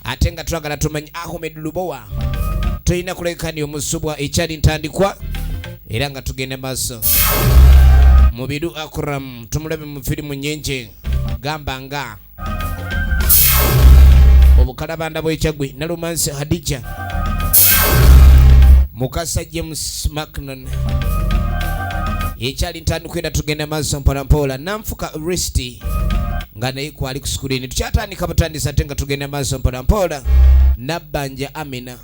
ate nga twagala tumanyi Ahmed Lubowa tulina kulekani omusubwa ekyali ntandikwa era nga tugenda maaso Mubiru Akram tumulabe mu filimu nyenje gamba nga obukalabanda bw'ekyagwe na Romance Hadija Mukasa James Macnon ekyali ntandikwa era tugenda maaso mpolampola Namfuka Resti nga naye kwali ku screen tukyatandika butandisa ate nga tugenda maaso mpolampola Nabbanja Amina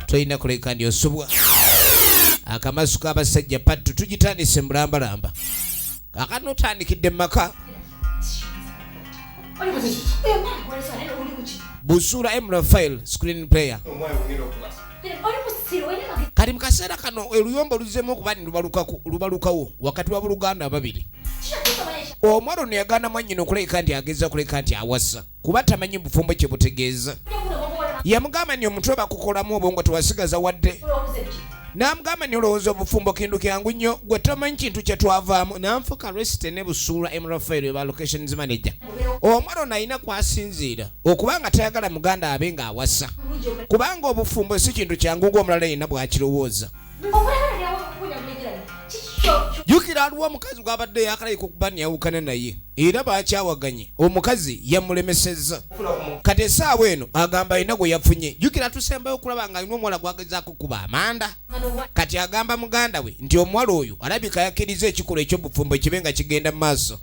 tulina kuleka ndi osubwa akamasu k'abasajja pattu tugitandise mulambalamba akanotandikidde maka Busura M. Rafael screen player kati mu kaseera kano oluyombo luzzeemu okuba ni lubalukawo wakati wa Buluganda ababiri omwalo ono yagaana mwannyina okuleka nti ageza kuleka nti awasa kuba tamanyi bufumbo kye butegeeza yamugamba ni omutwe bakukolamu obwongo tewasigaza wadde n'amugamba ni olowooza obufumbo kintu kyangu nnyo gwe tamanyi kintu kye twavaamu Namfuka Resti ne Busura M. Rafael ba locations manager omwalo ono alina kwasinziira okubanga tayagala muganda abe nga awasa kubanga obufumbo si kintu kyangu gw'omulala yenna bwakirowooza jukira aliwo omukazi gw'abadde yakalayi kukuba niyawukana naye era bakyawaganye omukazi yamulemesezza kati essaawa eno agamba alina gwe yafunye jukira tusembayo okulaba nga alina omuwala gwagezaako kuba amanda kati agamba muganda we nti omuwala oyo alabika yakkiriza ekikolwa eky'obufumbo kibe nga kigenda mu maaso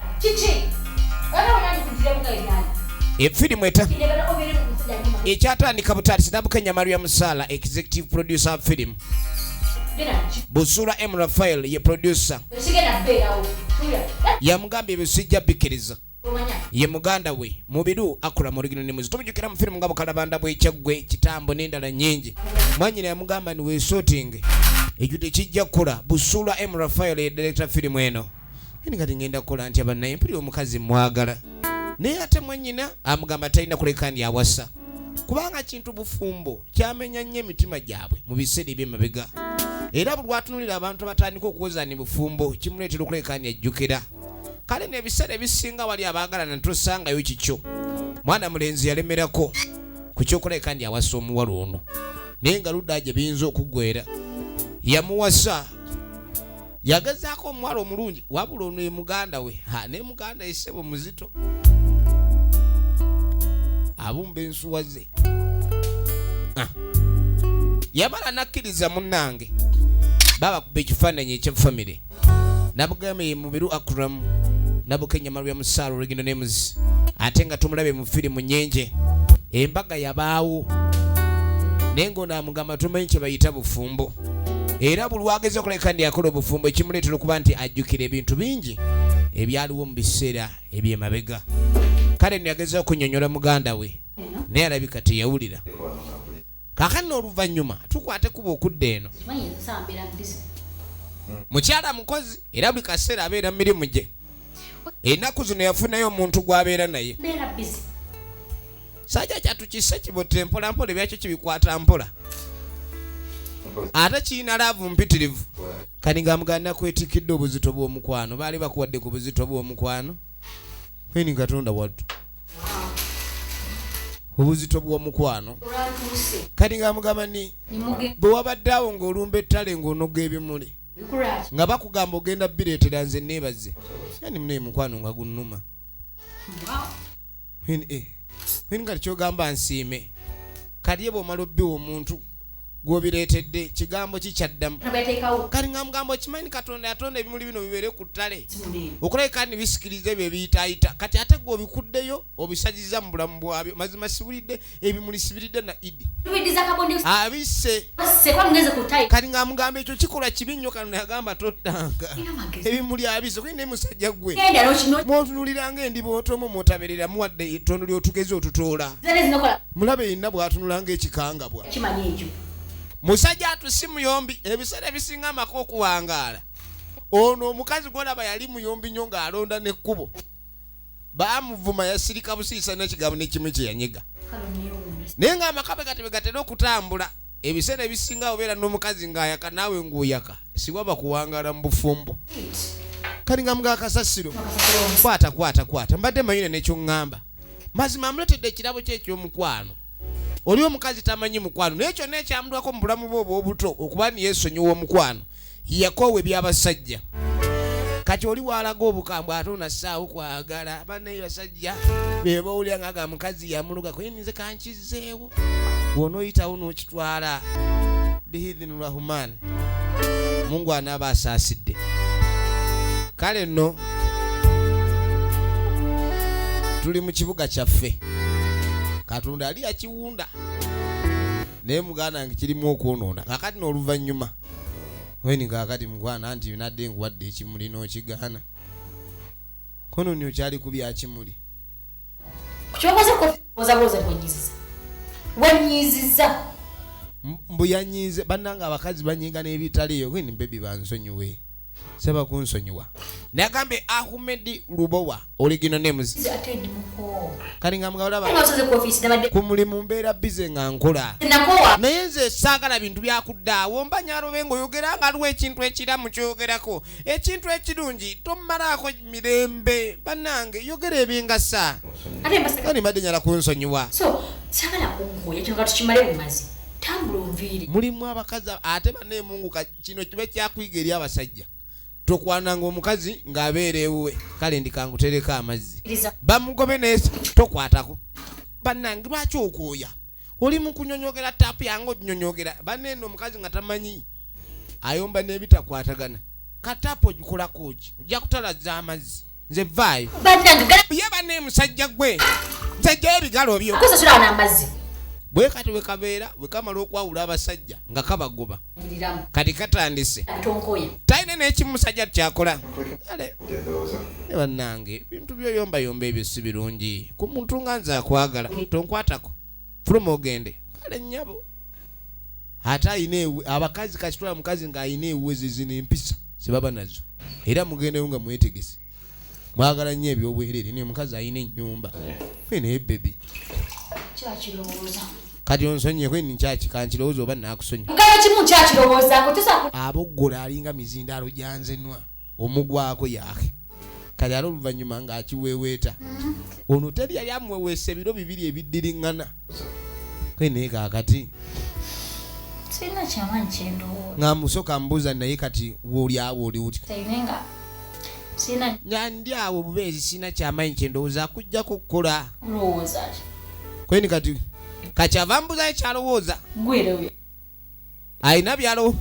efirimu ekyatandika butaati Nabukenya Maria Musala executive producer wa firimu Busura M. Rafael ye producer yamugambye ebisijja bikkiriza ye muganda we Mubiru Akram original nemuzi tumujukira mu firimu nga bukalabanda bw'ekyagwe kitambo n'endala nnyingi mwanyina yamugamba ni weesootinge ekyo tekijja kukola Busura M. Rafael ye director firimu eno eni kati ngenda kukola nti abannaye mpulira omukazi mwagala naye ate mwanyina amugamba talina kuleka ndi awasa kubanga kintu bufumbo kyamenya nnyo emitima gyabwe mu biseera eby'emabega era buli lwatunulira abantu batandika okuwoza ni bufumbo kimuleetera okuleka ndi ajjukira kale n'ebiseera ebisinga wali abaagalana tosangayo kikyo mwana mulenzi yalemerako ku kyokuleka ndi awasa omuwala ono naye nga ludda gye biyinza okuggwera yamuwasa yagezaako omuwala omulungi wabula ono ye muganda we ne muganda esebo muzito abumba ensuwa ze yamala nakkiriza munnange babakuba ekifaananyi eky'effamire Nabugame ye Mubiru Akram Nabukenya Maria Musala original names ate nga tumulabe mu firimu nyenje embaga yabaawo naye ng'ono amugamba tumanyi kye bayita bufumbo era buli wageza okuleka ndi akola obufumbo ekimuleetera okuba nti ajjukira ebintu bingi ebyaliwo mu biseera eby'emabega kale niyageza okunnyonnyola muganda we naye alabika teyawulira kaakano oluvannyuma tukwate kuba okudda eno mukyala mukozi era buli kaseera abeera mu mirimu gye ennaku zino yafunayo omuntu gw'abeera naye sajja kyatukisse kibotte mpolampola ebyakyo kibikwata mpola ate kiina laavu mpitirivu kani nga muganda kwetikidde obuzito bw'omukwano baali bakuwadde ku buzito bw'omukwano eni Katonda wattu obuzito bw'omukwano kati nga mugamba ni bwe wabaddeawo ng'olumba ettale ng'onoga ebimuli nga bakugamba ogenda bireetera nze neebaze yani munaye mukwano nga gunnuma eni kati kyogamba nsiime kali ye bw'omala obbiwa omuntu gwobireetedde kigambo kikyaddamu kali nga mugambo kimanyi Katonda yatonda ebimuli bino bibeere ku ttale okulabika ni bisikiriza ebyo ebiyitaayita kati ate gw'obikuddeyo obisaziza mu bulamu bwabyo mazima sibulidde ebimuli sibiridde na Idi abisse kali nga mugamba ekyo kikola kibi nnyo Katonda yagamba tottanga ebimuli abisse kuli naye musajja gwe mw'otunuliranga endiba otomo mw'otaberera muwadde ettondo ly'otugezi otutoola mulabe yenna bw'atunulanga ekikangabwa musajja atusi muyombi ebiseera ebisinga amaka okuwangaala ono omukazi gwolaba yali muyombi nnyo ng'alonda n'ekkubo baamuvuma yasirika busiisa n'ekigambo n'ekimu kye yanyega naye ng'amaka be gatebe gatera okutambula ebiseera ebisinga obeera n'omukazi ng'ayaka naawe ng'oyaka siwaba kuwangaala mu bufumbo kali nga mga kasasiro kwata mbadde manyine n'ekyoŋŋamba mazima amuletedde ekirabo kye eky'omukwano oli omukazi tamanyi mukwano n'ekyo n'ekyamudwako mu bulamu bwe obuto okuba ni yeesonyiwa omukwano yakoowa ebyabasajja. Kati oli walaga obukambwe ate onassaawo kwagala bannaye basajja be bawulira ng'aga mukazi yamulugako ye nze kankizeewo bw'onooyitawo n'okitwala bihidhini rahman Mungu anaaba asaasidde. Kale nno tuli mu kibuga kyaffe Katonda ali akiwunda naye muganda nge kirimu okwonoona kakati n'oluvannyuma weni kakati mugwana nti nadde nkuwadde ekimuli n'okigaana kono nyo kyali ku byakimuli mbuyanyize bannanga abakazi banyiga n'ebitaliyo weni bebi bansonyiwe seba kunsonyiwa nagambe Ahmed Lubowa original names kali nga mugawulaba ku mulimu mbeera bize nga nkola naye nze saagala bintu byakuddaawo mbanyalo bengo oyogera nga aliwo ekintu ekiramu kyogerako ekintu ekirungi tomalaako mirembe bannange yogera ebingasa ani mbadde nyala kunsonyiwa mulimu abakazi ate banne Mungu kino kibe kyakuyiga eri abasajja tokwananga omukazi ng'abeera ewuwe kale ndikangutereka amazzi bamugobe nesa tokwatako bannange lwaki okwoya oli mu kunyonyogera taapu yange onyonyogera banneeno omukazi nga tamanyi ayomba n'ebitakwatagana kataapu ogikolako ki ojja kutalaza amazzi nze vaayo ye banne musajja gwe nsajja ebigalo byo bwe kati we kabeera bwe kamala okwawula abasajja nga kabagoba kati katandise talina n'ekimusajja kyakola ale bannange bintu byoyombayomba ebyo si birungi ku muntu nga nze akwagala tonkwatako fuluma ogende kale nnyabo ate ayina abakazi kakitwala mukazi ng'ayina ewuwezi zino empisa zebaba nazo era mugendeyo nga mwetegese mwagala nnyo ebyobwereere naye omukazi ayina ennyumba naye bebi kati onsonye kweni nkyaki kankirowooza oba naakusonye aboggola alinga mizindaalo gyanzenwa omugwako yaake kati ate oluvannyuma ng'akiweeweeta ono teri yali amuweweesa ebiro bibiri ebiddiriŋŋana kwenaye kaakati ng'amusooka mbuuza naye kati wooli awo oli uti ndi awo bubeezi sina kyamaanyi kyendowooza akujjako kukola kweni kati kakyava mbuza ekyalowooza ayina byalo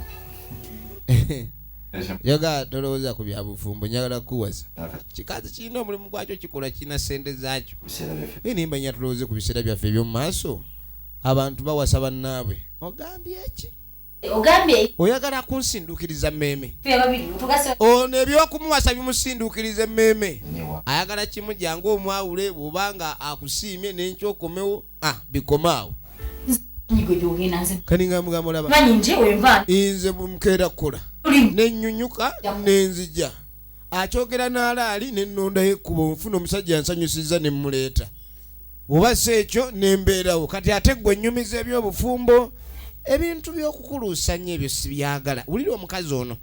yaga tolowooza ku byabufumbo njagala kukuwasa kikazi kirina omulimu gwakyo kikola kirina sente zaakyo nimba nya tulowooze ku biseera byaffe eby'omu maaso abantu bawasa bannaabwe ogambye eki oyagala kunsinduukiriza mmeeme ono ebyokumuwasa bimusinduukiriza emmeeme ayagala kimu jangu omwawule bw'obanga akusiimye n'enkyokomewo bikomaawo kani nga mugamba olaba nze bumukeera kukola nennyunyuka nenzija akyogera n'alaali nennondayo ekkubo nfuna omusajja yansanyusizza ne mmuleeta oba si ekyo nembeerawo kati ate ggwe ennyumiza ebyobufumbo ebintu by'okukuluusa nnyo ebyo sibyagala wulira omukazi ono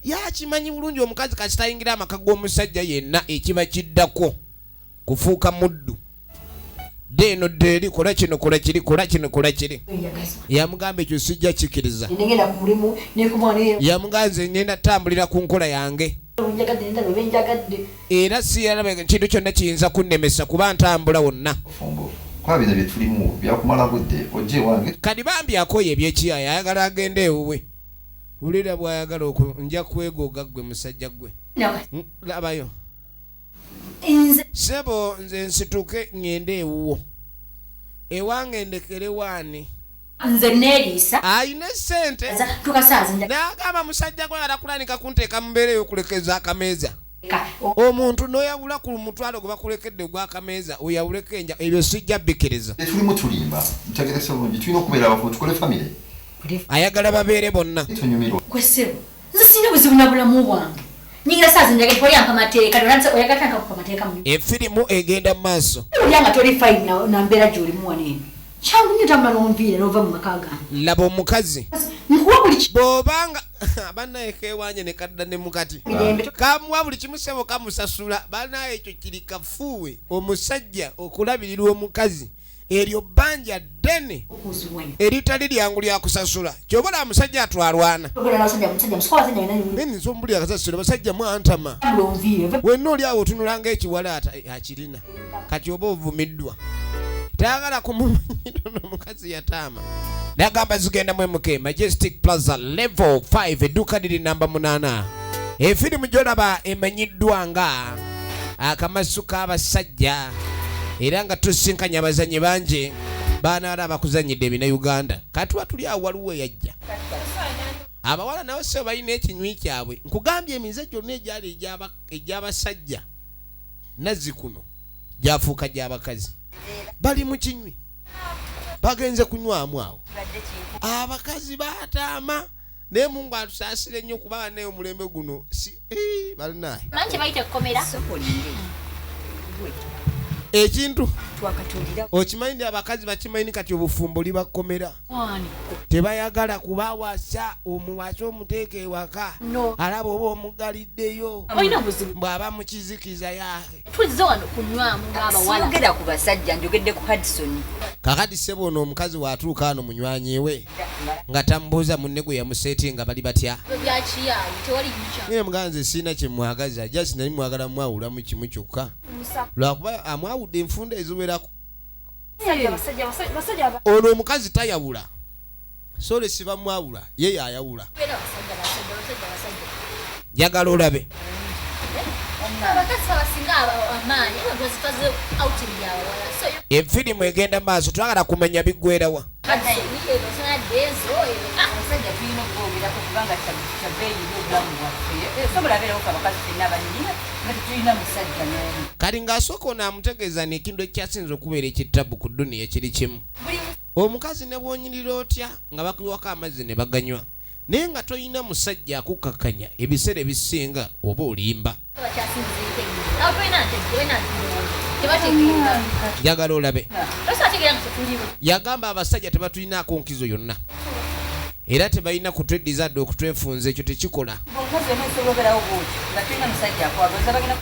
yakimanyi bulungi omukazi kasitayingira amaka g'omusajja yenna ekiba kiddako kufuuka muddu deeno deeri kola kino kola kiri kola kino kola kiri yamugamba ekyo sijja kikiriza yamuganze ngenda tambulira ku nkola yange era siyalaba kintu kyonna kiyinza kunnemesa kuba ntambula wonna kwabina byetulimu byakumala budde ojje wange kadi bambi akoye ebyekiyaya ayagala agende ewuwe ulira bwayagala nja kwegooga ggwe musajja ggwe labayo sebo nze nsituke ngende ewuwo ewange ndekere waani nze neeriisa ayina sente n'agamba musajja gwe atakulanika kunteeka mu mbeera ey'okulekeza akameeza omuntu n'oyawula ku mutwalo gwe bakulekedde gw'akameeza oyawuleko enja ebyo sijja bbikiriza tulimu tulimba ntegeresa bulungi tulina okubeera abafu tukole famire ayagala babeere bonna kwesebo nze sirina buzibu na bulamu bwange nyingira saazi njagala toyampa mateeka oyagala tankakupa mateeka mu efirimu egenda mu maaso olyanga toli fine na mbeera gy'olimu waneeno kyangu nnyo tambula n'onviire n'ova mu maka gange laba omukazi nkuwa buli bw'obanga bannaye keewanye ne kadda ne mukati kamuwa buli kimu sebo kamusasula bannaye ekyo kiri kafuuwe omusajja okulabirirwa omukazi eryo bbanja ddene eritali lyangu lyakusasula kyobola musajja atwalwana nsombuli akasasula basajja mwantama wenna oli awo otunulanga ekiwalaata akirina kati oba ovumiddwa tayagala kumumanyiro n'omukazi yataama nagamba zigenda mwemuke Majestic Plaza level 5 edduuka liri namba 8 efirimu gyolaba emanyiddwa nga akamasu k'abasajja era nga tusinkanya abazanyi bangi baanaala abakuzanyidde ebina Uganda katuwa tuli awo waliwo yajja abawala nabo se balina ekinywi kyabwe nkugambye emize gyonna egyali egy'abasajja nazzi kuno gyafuuka gy'abakazi bali mu kinywi bagenze kunywamu awo abakazi baataama naye Mungu atusaasire nnyo kuba naye omulembe guno balinaye ekintu okimanyi abakazi bakimanyi kati obufumbo libakomera tebayagala kubawasa omuwasa omuteeka ewaka alaba oba omugaliddeyo bw'aba mukizikiza yake ogera ku basajja njogedde ku Hudson kakati sebo ono omukazi watuuka wano munywanyi we nga tamubuuza munne gwe yamuseetinga bali batya naye muganze siina kyemwagaza just nali mwagala mwawulamu kimu kyokka lwakuba amwawudde enfunda eziwerako ono omukazi tayawula so le siba mwawula ye yayawula jagala olabe efirimu egenda maaso twagala kumenya biggwerawa kali ng'asooka onaamutegeeza n'ekintu ekyasinza okubeera ekitabu ku dduniya kiri kimu omukazi ne bwonyirira otya nga bakuwako amazzi ne baganywa naye nga toyina musajja akukakkanya ebiseera ebisinga oba olimba njagala olabe yagamba abasajja tebatulinaako nkizo yonna era tebalina kutweddizaadde okutwefunza ekyo tekikola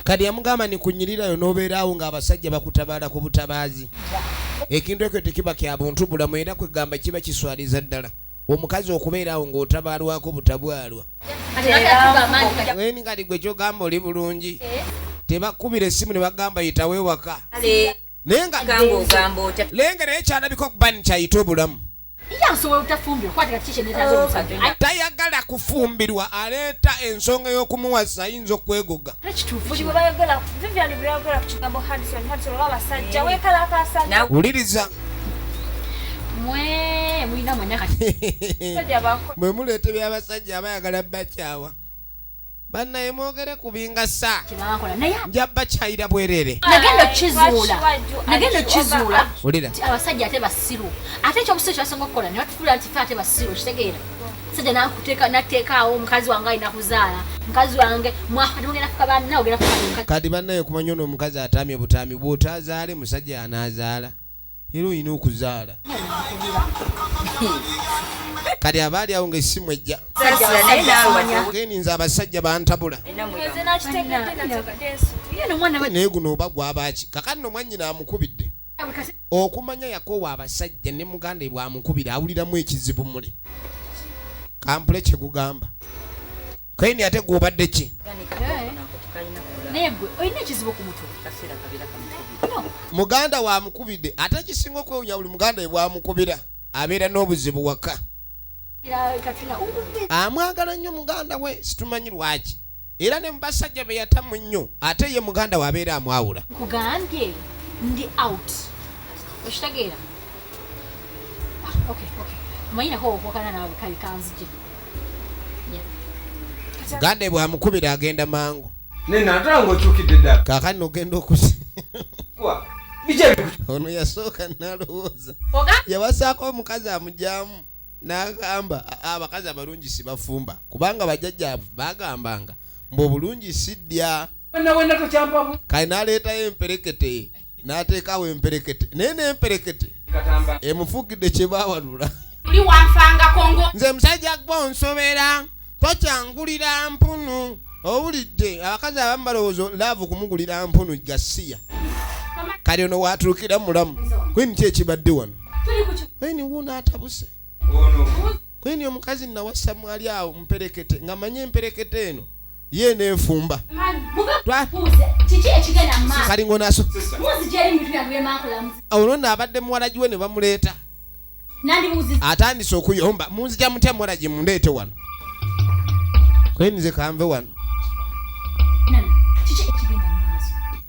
kati yamugamba nikunyirirayo n'obeeraawo ng'abasajja bakutabaala ku butabaazi ekintu ekyo tekiba kya buntu bulamu era kwegamba kiba kiswaliza ddala omukazi okubeeraawo ng'otabaalwako butabwalwa weni kati gwe kyogamba oli bulungi tebakubira essimu ne bagamba yitawo ewaka naye nga lengera ekyalabika okuba nikyayita obulamu tayagala kufumbirwa aleeta ensonga y'okumuwasa ayinza okwegoga wuliriza bwe muleete byabasajja abayagala bakyawa bannaye mwogere kubinga sa nja bakyayira bwerere nagenda kizuula abasajja ate basiru ate ekyobusiru kyebasinga okukola ne batufuula nti fe ate basiru kitegeera sajja nateekaawo omukazi wange alina kuzaala mukazi wange mwakatmugenda fuka banna ogenda fuka kati bannaye kumanya ono omukazi ataamye butaami bw'otaazaale musajja anaazaala era olina okuzaala kati abaali awo ng'essimu ejja geninza abasajja bantabula naye guno oba gwabaki kakati no mwannyina amukubidde okumanya yakoowa abasajja ne muganda bwamukubira awuliramu ekizibu muli kampule kyegugamba kaini ate gwobadde ki muganda wamukubidde ate kisinga okwewunya buli muganda bwamukubira abeera n'obuzibu waka amwagala nnyo muganda we situmanyi lwaki era ne mubasajja be yatamu nnyo ate ye muganda wabeera amwawula nkugambye ndi out okitegeera manyinako okwokana nawe kali kanzije muganda bwamukubira agenda mangu nenatala ng'okyukidde ddala kaakati nogenda okusi ono yasooka nalowooza yabasaako omukazi amugyamu n'agamba abakazi abalungi sibafumba kubanga bajjajjaavu bagambanga mbu obulungi siddya kale n'aleetayo emperekete n'ateekawo emperekete naye n'emperekete emufugidde kye baawalula nze musajja gwonsobera tokyangulira mpunu owulidde abakazi abamu balowooza laavu kumugulira mpunu gasiya kali ono waturukira mulamu kweni kyekibadde wano kweni wuuna atabuse kweni omukazi nawassa mwali awo mperekete nga manye emperekete eno ye neefumba kali ngonaso olonda abadde muwalagi we ne bamuleeta atandise okuyomba munzija mutya muwalagi mundeete wano kweni nze kanve wano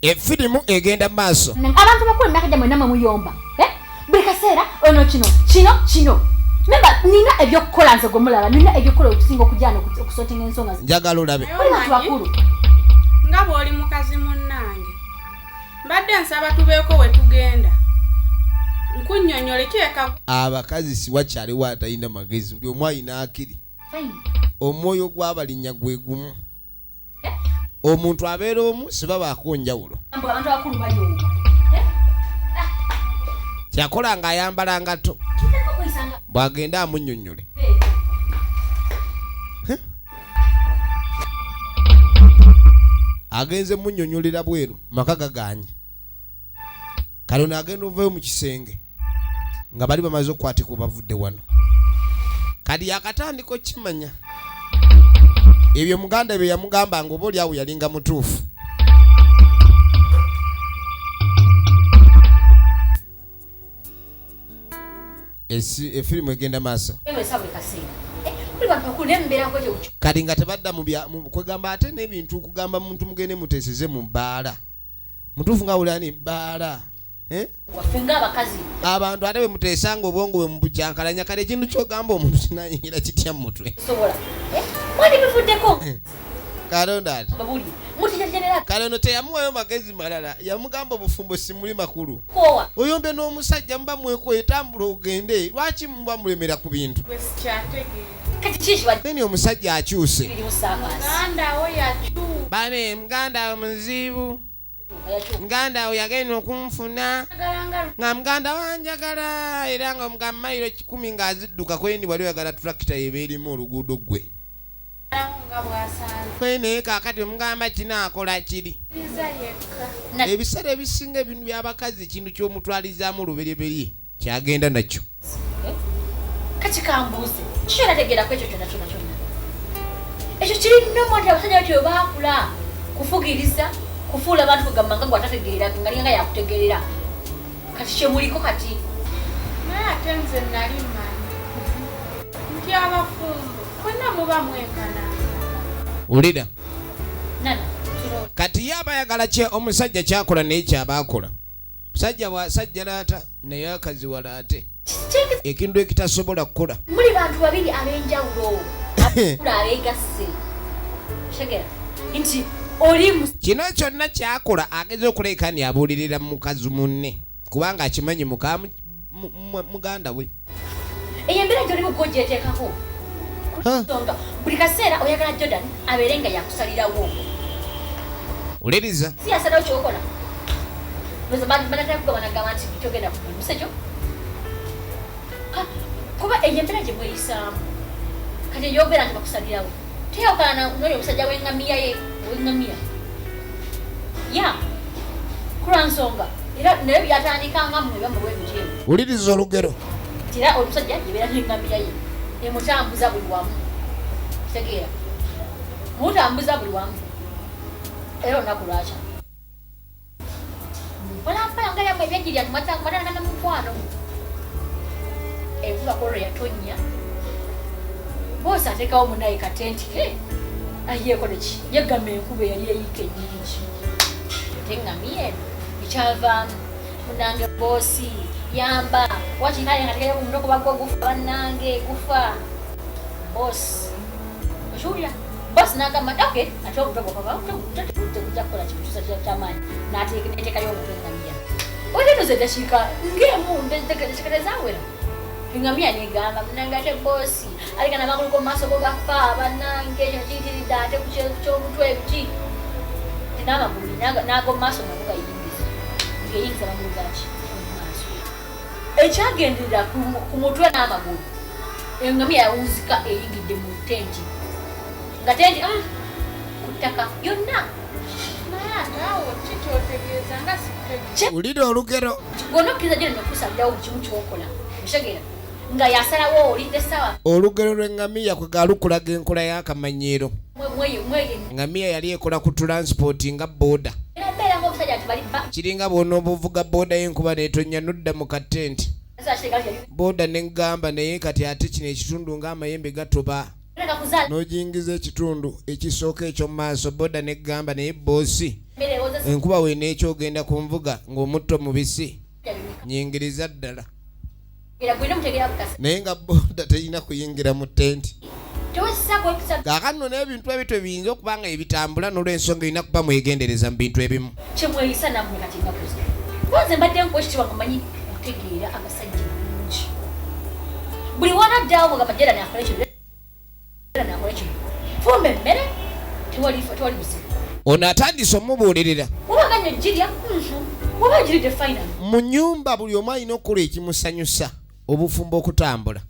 efirimu egenda maaso abantu bakulu nakajja mwena muyomba buli kaseera ono kino memba nina ebyokukola nze gomulaba nina ebyokukola okusinga okujjana okusotinga ensonga njagala olabe abantu bakulu nga bw'oli mukazi munnange mbadde nsaba tubeeko we tugenda nkunnyonnyole kyeka abakazi siwakyaliwo atalina magezi buli omu alina akiri omwoyo gw'abalinnya gwe gumu omuntu abeera omu sibabaako njawulo abantu bakulu bayomba kyakola ng'ayambala ngato bw'agenda amunnyonnyole agenze munnyonnyolera bweru maka gaganye kale ono agenda ovayo mu kisenge nga bali bamaze okukwatika bavudde wano kali yakatandiko kimanya ebyo muganda bye yamugamba nga oba oli awo yalinga mutuufu efirimu egenda maaso kati nga tebadda kwegamba ate n'ebintu kugamba muntu mugende muteeseze mu bbaala mutuufu nga wulani bbaala abantu ate bwe muteesanga obwongo bwe mubukyankalanya kale ekintu kyogamba omuntu kinayingira kitya mu mutwe kalonda ati kale ono teyamuwayo magezi malala yamugamba obufumbo simuli makulu oyombe n'omusajja muba mwekweetambula ogende lwaki muba mulemera ku bintu keni omusajja akyuse bane muganda muzibu muganda awo yagenda okunfuna nga muganda wanjagala era nga omugamba mayiro 10 ng'azidduka kwendi wali oyagala turakita yeba erimu oluguudo gwe kwene kaakati omugamba kinaakola kiri ebiseera ebisinga ebintu by'abakazi ekintu ky'omutwalizaamu olubereberye kyagenda nakyo kati kambuuze kiki nategeerako ekyo kyonna ekyo kiri nnomu nti abasajja batyo baakula kufugiriza kufuula abantu kugamba nga gwatategeera ngalinga yakutegeerera kati kyemuliko kati naye ate nze nali manyi nti abafumbo kwonna muba mwekana ulira nana kati yaba yagala kye omusajja kyakola naye kyabaakola musajja bw'asajja laata naye akazi walaate ekintu ekitasobola kukola muli bantu babiri ab'enjawulo abeegasse tegera nti kino kyonna kyakola ageze okuleekani abuulirira mukazi munne kubanga akimanyi muganda we eyo embeera gy'olimu gw'ogyeteekako kusonga buli kaseera oyagala Jordan abeere nga yakusalirawo uliriza si yasalawo kyokola banatera kugabana nti kyogenda kumusajjo kuba eyo embeera gye mweyisaamu kati eyobeera nti bakusalirawo teyawukana noyo omusajja w'engamiya ye w'engamiya ya kulwa nsonga era naye byatandikanga mmwe bamulwa ebityemu uliriza olugero era omusajja yebeera n'engamiya ye emutambuza buli wamu tegeera mutambuza buli wamu era olunaku lwakya mpalampala nga yamwe ebyagirya tumatangana na mukwano envuba kollo yatonya boosi ateekawo munaye katenti ke ayeeko neki yegamba enkuba eyali eyiika ennyingi teŋŋamye eno ekyavaamu munange boosi yamba wakikale nga tegayo kumuntu okuba gwe gufa bannange gufa boosi okiwulira boosi n'agamba okay ate obutogo kujja kukola kikutusa kyamaanyi n'ateekayo omuntu engamiya otetuza eddakiika ng'emu ndekekete zawera engamiya negamba munange ate boosi alikana amagulu g'omumaaso go gafa bannange ekyo kiyitiridde ate kukyomutwe ebiki n'amagulu n'ag'omumaaso nago gayingiza ng'eyingiza amagulu gaki omumaaso ekyagenderera ku mutwe n'amagulu engamiya yawunzika eyingidde mu tenti nga tenti ku ttaka yonna ulira olugero gonokiriza gye nokusabirawo kimu kyokola oshegera nga yasalawo olidde sawa olugero lw'engamiya kwe galukulaga enkola y'akamanyiiro engamiya yali ekola ku transport nga boda kiringa bw'onooba ovuga boda y'enkuba neetonya nodda mu katenti boda negamba naye kati ate kino ekitundu ng'amayembe gatoba n'ojingiza ekitundu ekisooka ekyo mu maaso boda negamba naye boosi enkuba weneekyogenda ku nvuga ng'omutto mubisi nyingiriza ddala naye nga boda terina kuyingira mu tenti kaakano n'ebintu ebito biyinza okuba nga ebitambula n'olw'ensonga erina kuba mwegendereza mu bintu ebimu kyemweyisa nammwe kati nga bonze mbadde nkokitibwa nga manyi okutegeera abasajja bulungi buli wanaddawo mugamba jerani akole kino fumba emmere tewali buzibu ono atandise omubuulirira obaganya ejjirya oba ejiridde final mu nnyumba buli omu alina okukola ekimusanyusa obufumbo okutambula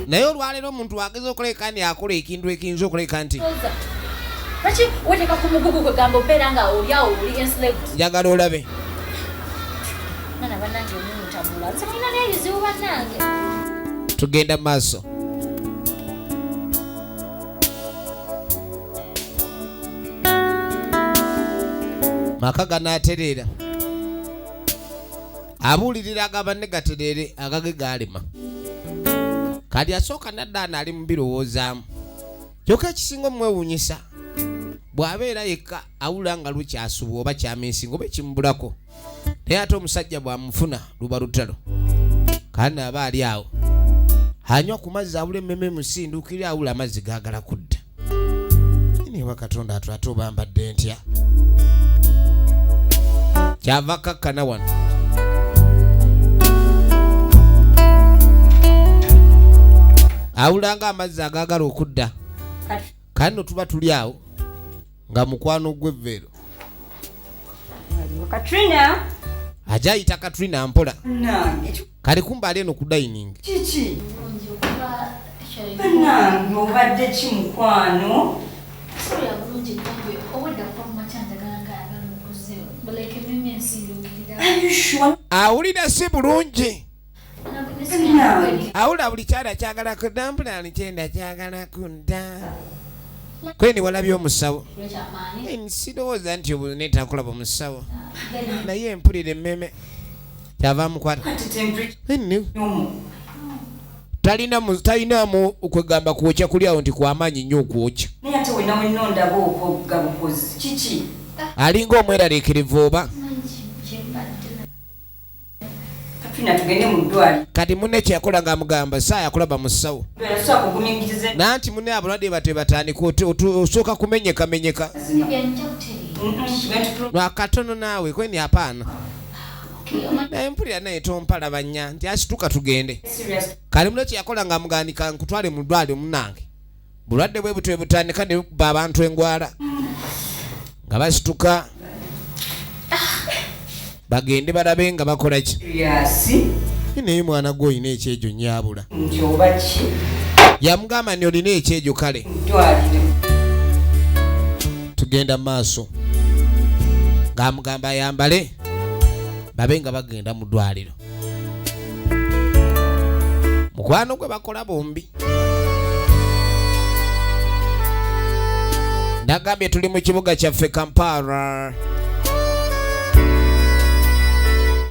naye olwaleero omuntu wageza okuleka nti akola ekintu ekiyinza okuleka nti lwaki weteeka ku mugugu kwegamba obeera nga oliawo oli enslaved njagala olabe nana bannange omumutambula nze mulina n'ebizibu bannange tugenda maaso maka ganaatereera abuulirira agabanne gatereere agage gaalema kati asooka naddaana ali mu birowoozaamu kyokka ekisinga omwewuunyisa bw'abeera yekka awulira nga lukyasuba oba kyamiisinga oba ekimubulako naye ate omusajja bw'amufuna luba lutalo kandi aba ali awo anywa ku mazzi awula emmeme musinduukire awula amazzi gaagala kudda niwa katonda ate oba mbadde ntya kyava kakkana wano awulanga amazzi agaagala okudda kandi no tuba tuli awo nga mukwano gw'evveero Katrina ajayita Katrina mpola nange kali kumbaali eno ku dining kiki nange obadde ki mukwano awulira si bulungi awula buli kyala kyagala kudampula nikyenda kyagala kunda kweni walabye omusawo sirowooza nti obunetakulaba omusawo naye empulira emmeme kyava mukwata talinamu kwegamba kwokya kuli awo nti kwamaanyi nnyo okwokya naye ate wena wenondaba okwoga bukozi kiki alinga omweraliikirivu oba Katrina tugende mu ddwaliro kati munne kyeyakola ng'amugamba saa yakulaba mu ssawo nanti munne abalwadde bate batandika osooka kumenyekamenyeka lwakatono naawe kweni apaana naye mpulira naye tompalaba nnya nti asituka tugende kali munne kyeyakola ng'amugandika nkutwale mu ddwaliro munange bulwadde bwe butwe butandika ne bukuba abantu engwala nga basituka bagende balabe nga bakola ki naye mwana gwe olina ekyejo nnyabula nti oba ki yamugamba nti olina ekyejo kale tugenda maaso ng'amugamba ayambale babe nga bagenda mu ddwaliro mukwano gwe bakola bombi nagambye tuli mu kibuga kyaffe Kampala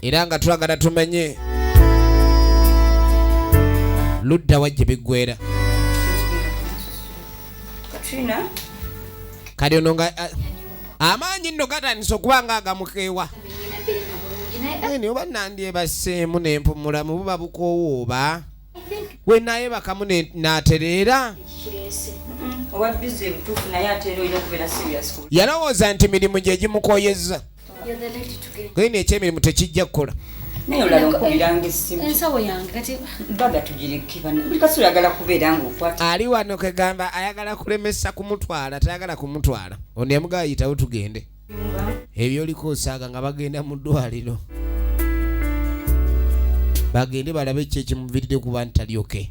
era nga twagala tumenye ludda wajje biggwera Katrina kali ono nga amaanyi nno gatandisa okuba nga agamukeewa eni oba nandyebaseemu nempumulamu buba bukowooba we naye bakamu naatereera oba bize butuufu naye ate era olina okubeera serious yalowooza nti mirimu gye gimukoyezza kweni ekyemirimu tekijja kukola naye olala nkubiranga essimu ensawo yange kati baga tugireke buli kaseera oyagala kubeera ng'okwata ali wano kegamba ayagala kulemesa kumutwala tayagala kumutwala ono yamugaa yitawo tugende ebyoliko osaaga nga bagenda mu ddwaliro bagende balabe ki ekimuviridde kuba nti talyoke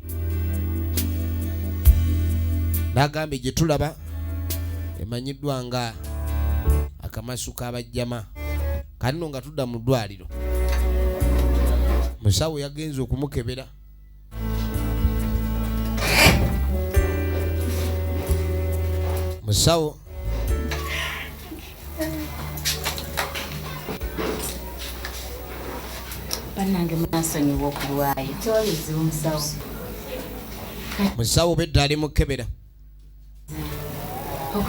nagambye gye tulaba emanyiddwa nga akamasu k'abajjama kalino nga tudda mu ddwaliro musawo yagenze okumukebera musawo bannange mwansonyiwa okulwayo kyolizibu musawo musawo bedda ali mukebera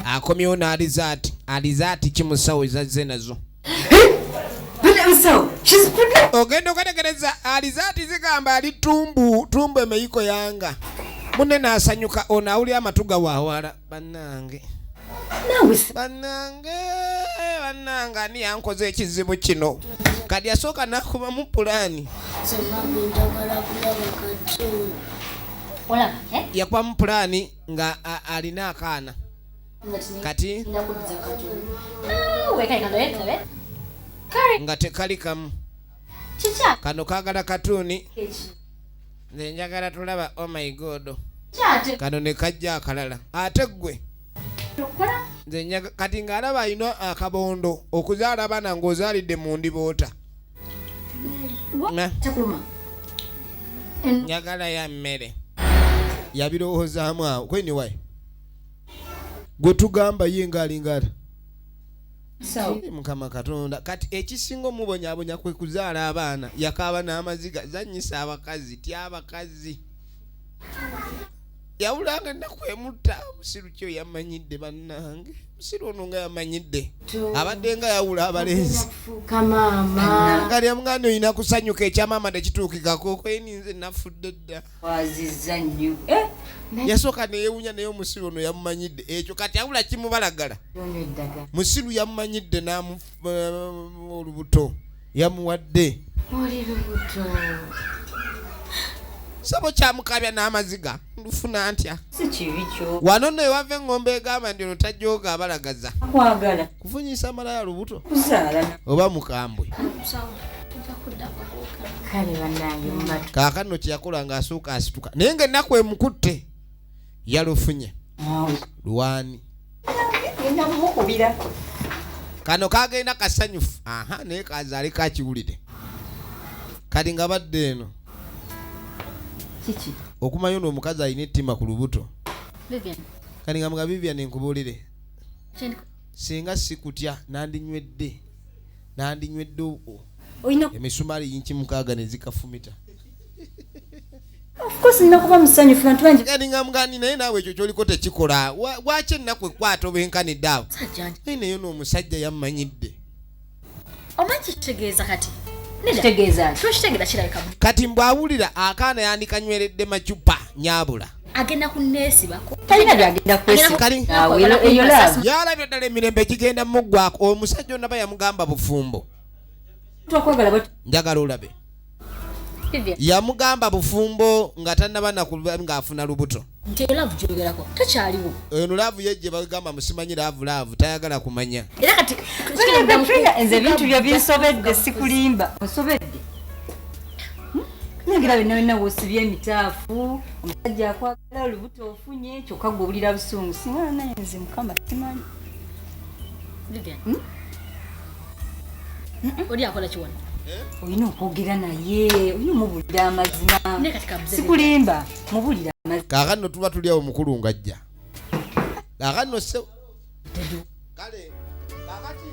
akomyewo n'alizaati ki musawo ezazze nazo ogenda okategereza alizaati zigamba ali tumbu emeyiko yanga munne n'asanyuka ono awulira amatu gawaawala bannange ani yankoze ekizibu kino kati yasooka nakubamu pulaani yakubamu pulaani nga alina akaana kati nga tekali kamu kano kaagala katuuni nze njagala tulaba oh my god kano ne kajja akalala ate ggwe nze kati ng'alaba alina akabondo okuzaala abaana ng'ozaalidde mu ndiboota njagala ya mmere yabirowoozaamu awo kweniwayi gwe tugamba ye ngaalingala mukama katonda kati ekisinga omubonyabonya kwe kuzaala abaana yakaaba n'amaziga zanyisa abakazi tyabakazi yawulanga ennaku emutta musiru kyo yamanyidde bannange musiru ono nga yamanyidde abadde nga yawula abalenzi ngali amuganda olina kusanyuka ekyamaama tekituukikako kweninze nafudde dda wazizza nnyo yasooka neyewunya naye omusiru ono yamumanyidde ekyo kati awula kimubalagala musiru yamumanyidde olubuto yamuwadde sabo kyamukabya n'amaziga ndufuna ntya wano ne wava engombe egamba ndi ono tajjooga abalagaza kufunyisa malaya lubuto oba mukambwe kaakano kyeyakola ng'asooka asituka naye nga ennaku emukutte yalufunye luwaani kano kagenda kasanyufu naye kazaale kakiwulire kati nga badde eno okumanya ono omukazi alina ettima ku lubuto kati nga mga Vivian nkubuulire singa sikutya nandinywedde emisumaali yinkimukaaga ne zikafumita kati nga mugani naye naawe ekyo kyoliko tekikola waki ennaku ekwata obwenkanidde awo naye naye n'omusajja yammanyidde kati mbwawulira akaana yandikanyweredde macupa nyabula agenda kuneesibako yalabye ddala emirembe gigenda muggwako omusajja onaba yamugamba bufumbo njagala olabe yamugamba bufumbo nga tannaba ng'afuna lubuto eno laavu yejje bagamba musimanyi laavu tayagala kumanya nze ebintu byo binsobedde sikulimba osobedde nengira bena woosibye emitaafu omusajja akwagala olubuto ofunye kyokka gwe owulira busungu singa naye nze mukama simanyi oli akola kiwona olina okwogera naye olina omubulira amazima sikulimba mubulira amazima kaakano tuba tuli awo mukulu ng'ajja kaakano kale kaakati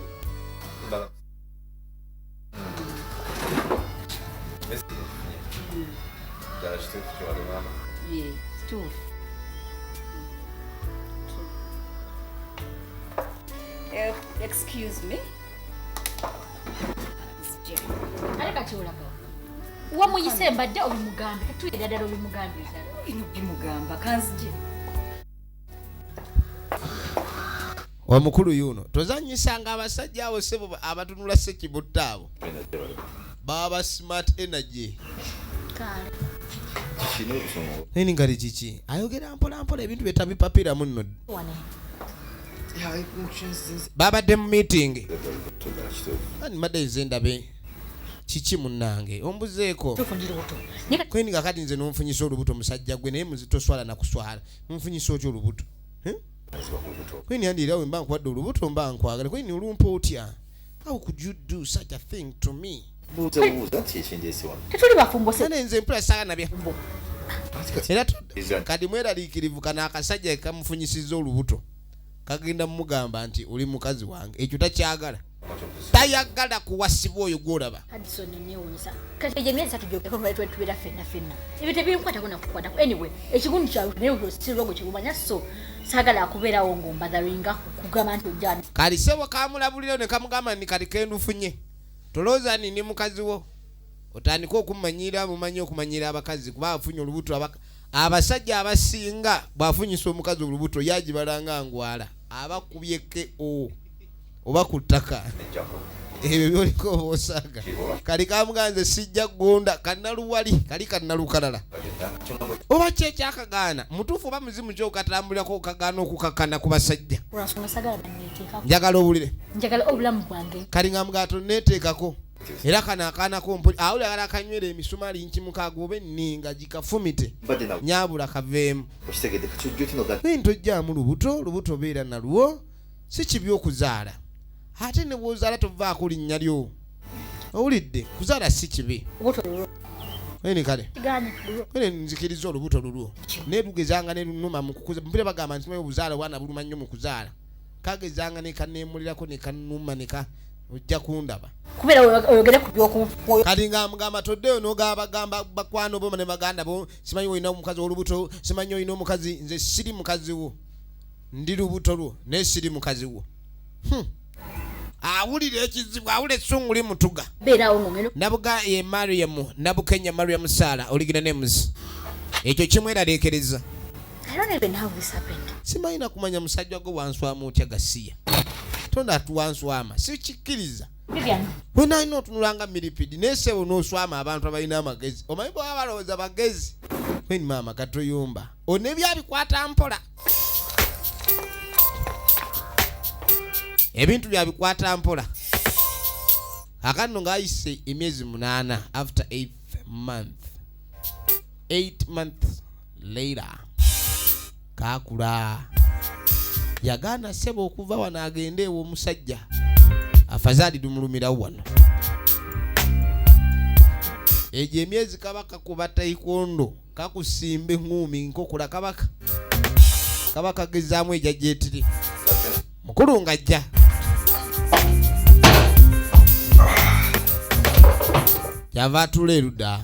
excuse me aleka kyolako wamuyise mbadde obimugambe katuyira ddala obimugambe bino bimugamba kanzije omukulu yuno tozanyisanga abasajja abo sebo abatunula sekibutta abo baba smart energy nini ngali kiki ayogera mpolampola ebintu betabipapira muno babadde mu meeting ani madde nze ndabe kiki munnange ombuzeeko kweni kakati nze n'onfunyisa olubuto musajja gwe naye muzitoswala nakuswala munfunyisa otyo olubuto Kwini andira we mba nkwadde olubuto mba nkwagala kwini olumpa otya. How could you do such a thing to me? buuza kyekyendeese wano tetuli bafumbo se Nze empula saagana bya era kadi mweraliikirivu kana akasajja kamufunyisizza olubuto kagenda mugamba nti oli mukazi wange ekyo takyagala tayagala kuwasibwa oyo gwolaba Addison newuunyisa kati je myezi 3 gyokeko lwali tubira fenna ebyo tebinkwatako nakukwatako anyway ekigundi kyawe naye osirwago kyegumanya so saagala akubeerawo ng'ombadaringa kugamba nti ojjani kali sebo kamulabulirawo ne kamugamba ni kati kendufunye tolooza nini mukazi wo otandika okumanyira mumanyi okumanyira abakazi kuba afunye olubuto abasajja abasinga bwafunyisa omukazi olubuto yagibalanga ngwala abakubyeke oba ku ttaka ebyo byoliko obosaaga kali kamuganze sijja gonda kannaluwali kali kannalukalala oba kyekyakagaana mutuufu oba muzimu kyokatambulirako okagaana okukakana ku basajja njagala obulire njagala obulamu bwange kali nga mugaato neeteekako era kana akaanako mpuli awulagala akanywera emisumaali nkimukaaga oba enninga gikafumite nyaabula kaveemu tojjaamu lubuto beera nalwo si kibi okuzaala ate ne bw'ozaala tovaako linnya lyo owulidde kuzaala si kibi eni kale nzikiriza olubuto lulwo naye lugezanga ne lunuma mu kukuza mpira bagamba nti obuzaala bwana buluma nnyo mu kuzaala kagezanga ne kanneemulirako ne kannuma neka ojja kundaba kubeera oyogere ku by'okumpa kati nga mugamba toddeyo n'ogabagamba bakwano bo ne baganda bo simanyi olina omukazi olubuto simanyi olina omukazi nze siri mukazi wo ndi lubuto lwo naye siri mukazi wo awulira ekizibu awula essungu limutuga nabuga ye mariamu nabukenya mariamu sara original names ekyo kimweraleekereza simanyi nakumanya musajja gwe wanswamu otya gasiya tonda tuwanswama sikikkiriza bwena alina otunulanga milipidi nesebo n'oswama abantu abalina amagezi omanyi bwaba balowooza bagezi weni maama katoyumba ono ebyabikwata mpola ebintu byabikwata mpola akanno ng'ayise emyezi 8 after 8 months later kakula yagaana sebo okuva wano agende ewo omusajja afazaali dumulumirawo wano egyo emyezi kabaka kuba taikondo kakusimba eŋŋuumi nkokula kabaka gezaamu ejja gyetiri mukulu ng'ajja kyava atula erudda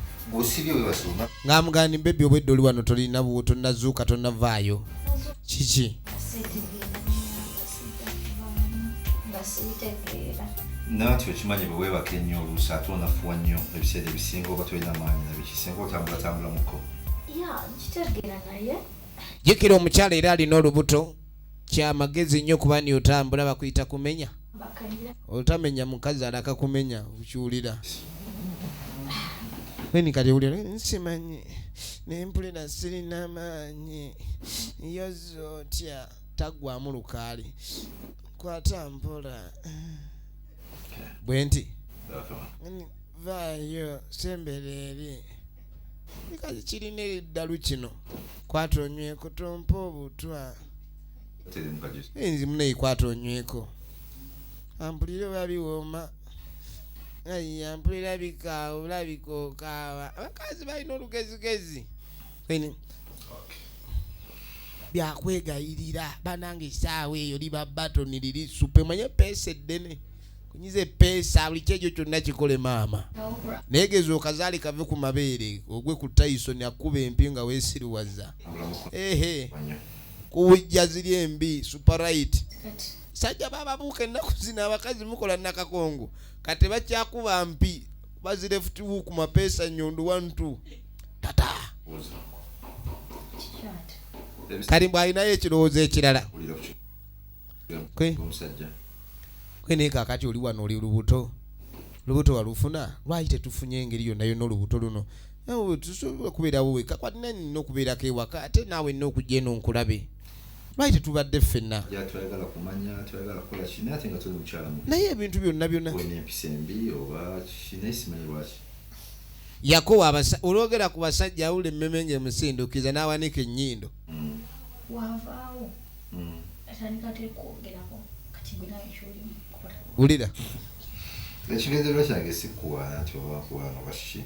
ng'amugamba mbebbi obwedde oli wano tolina buwo tonnazuuka tonnavaayo kiki nati okimanyi bwe weebaka ennyo oluusi ate onafuwa nnyo ebiseera ebisinga oba tolina maanyi nabikisinga otambulatambula muko jjukira omukyala era alina olubuto kyamagezi nnyo kuba ni otambula bakuyita kumenya otamenya mukazi alaka kumenya ukiwulira weni kati wulira nsimanyi nempulira sirina maanyi yoza otya taggwamu lukaali kwata mpola bwe nti vaayo sembereeri ikazi kirina eddalu kino kwata onyweko tompa obutwa enzi muneyi kwata onyweko ampulire babiwooma ayi ampulira bikaawo olabika okaawa abakazi balina olugezigezi eni byakwegayirira banange essaawa eyo liba batoni liri supe manye peesa eddene kunyiza epeesa buli kyekyo kyonna kikole maama naye geza okazaali kave ku mabeere ogwe ku Tyson akuba empi nga weesiriwaza kuwujja ziri embi superite sajja bababuuka ennaku zino abakazi mukola nakakongo kati bakyakuba mpi bazirefutiwu ku mapeesa nyondo 1-2 tata kali bw'alinayo ekirowoozo ekirala kwene kakati oli wano oli lubuto walufuna lwaki tetufunye engeri yonna yonna olubuto luno tusobola okubeerawo weka kwati naye nina okubeerako ewaka ate naawe nina okujja eno nkulabe lwaki tetubadde ffenna naye ebintu byonna yakowa olwogera ku basajja awula emmeme ng'emusindukiza n'awanika ennyindo Ulira. Ekigendererwa kyange sikuwaana nti oba kuwaana baki.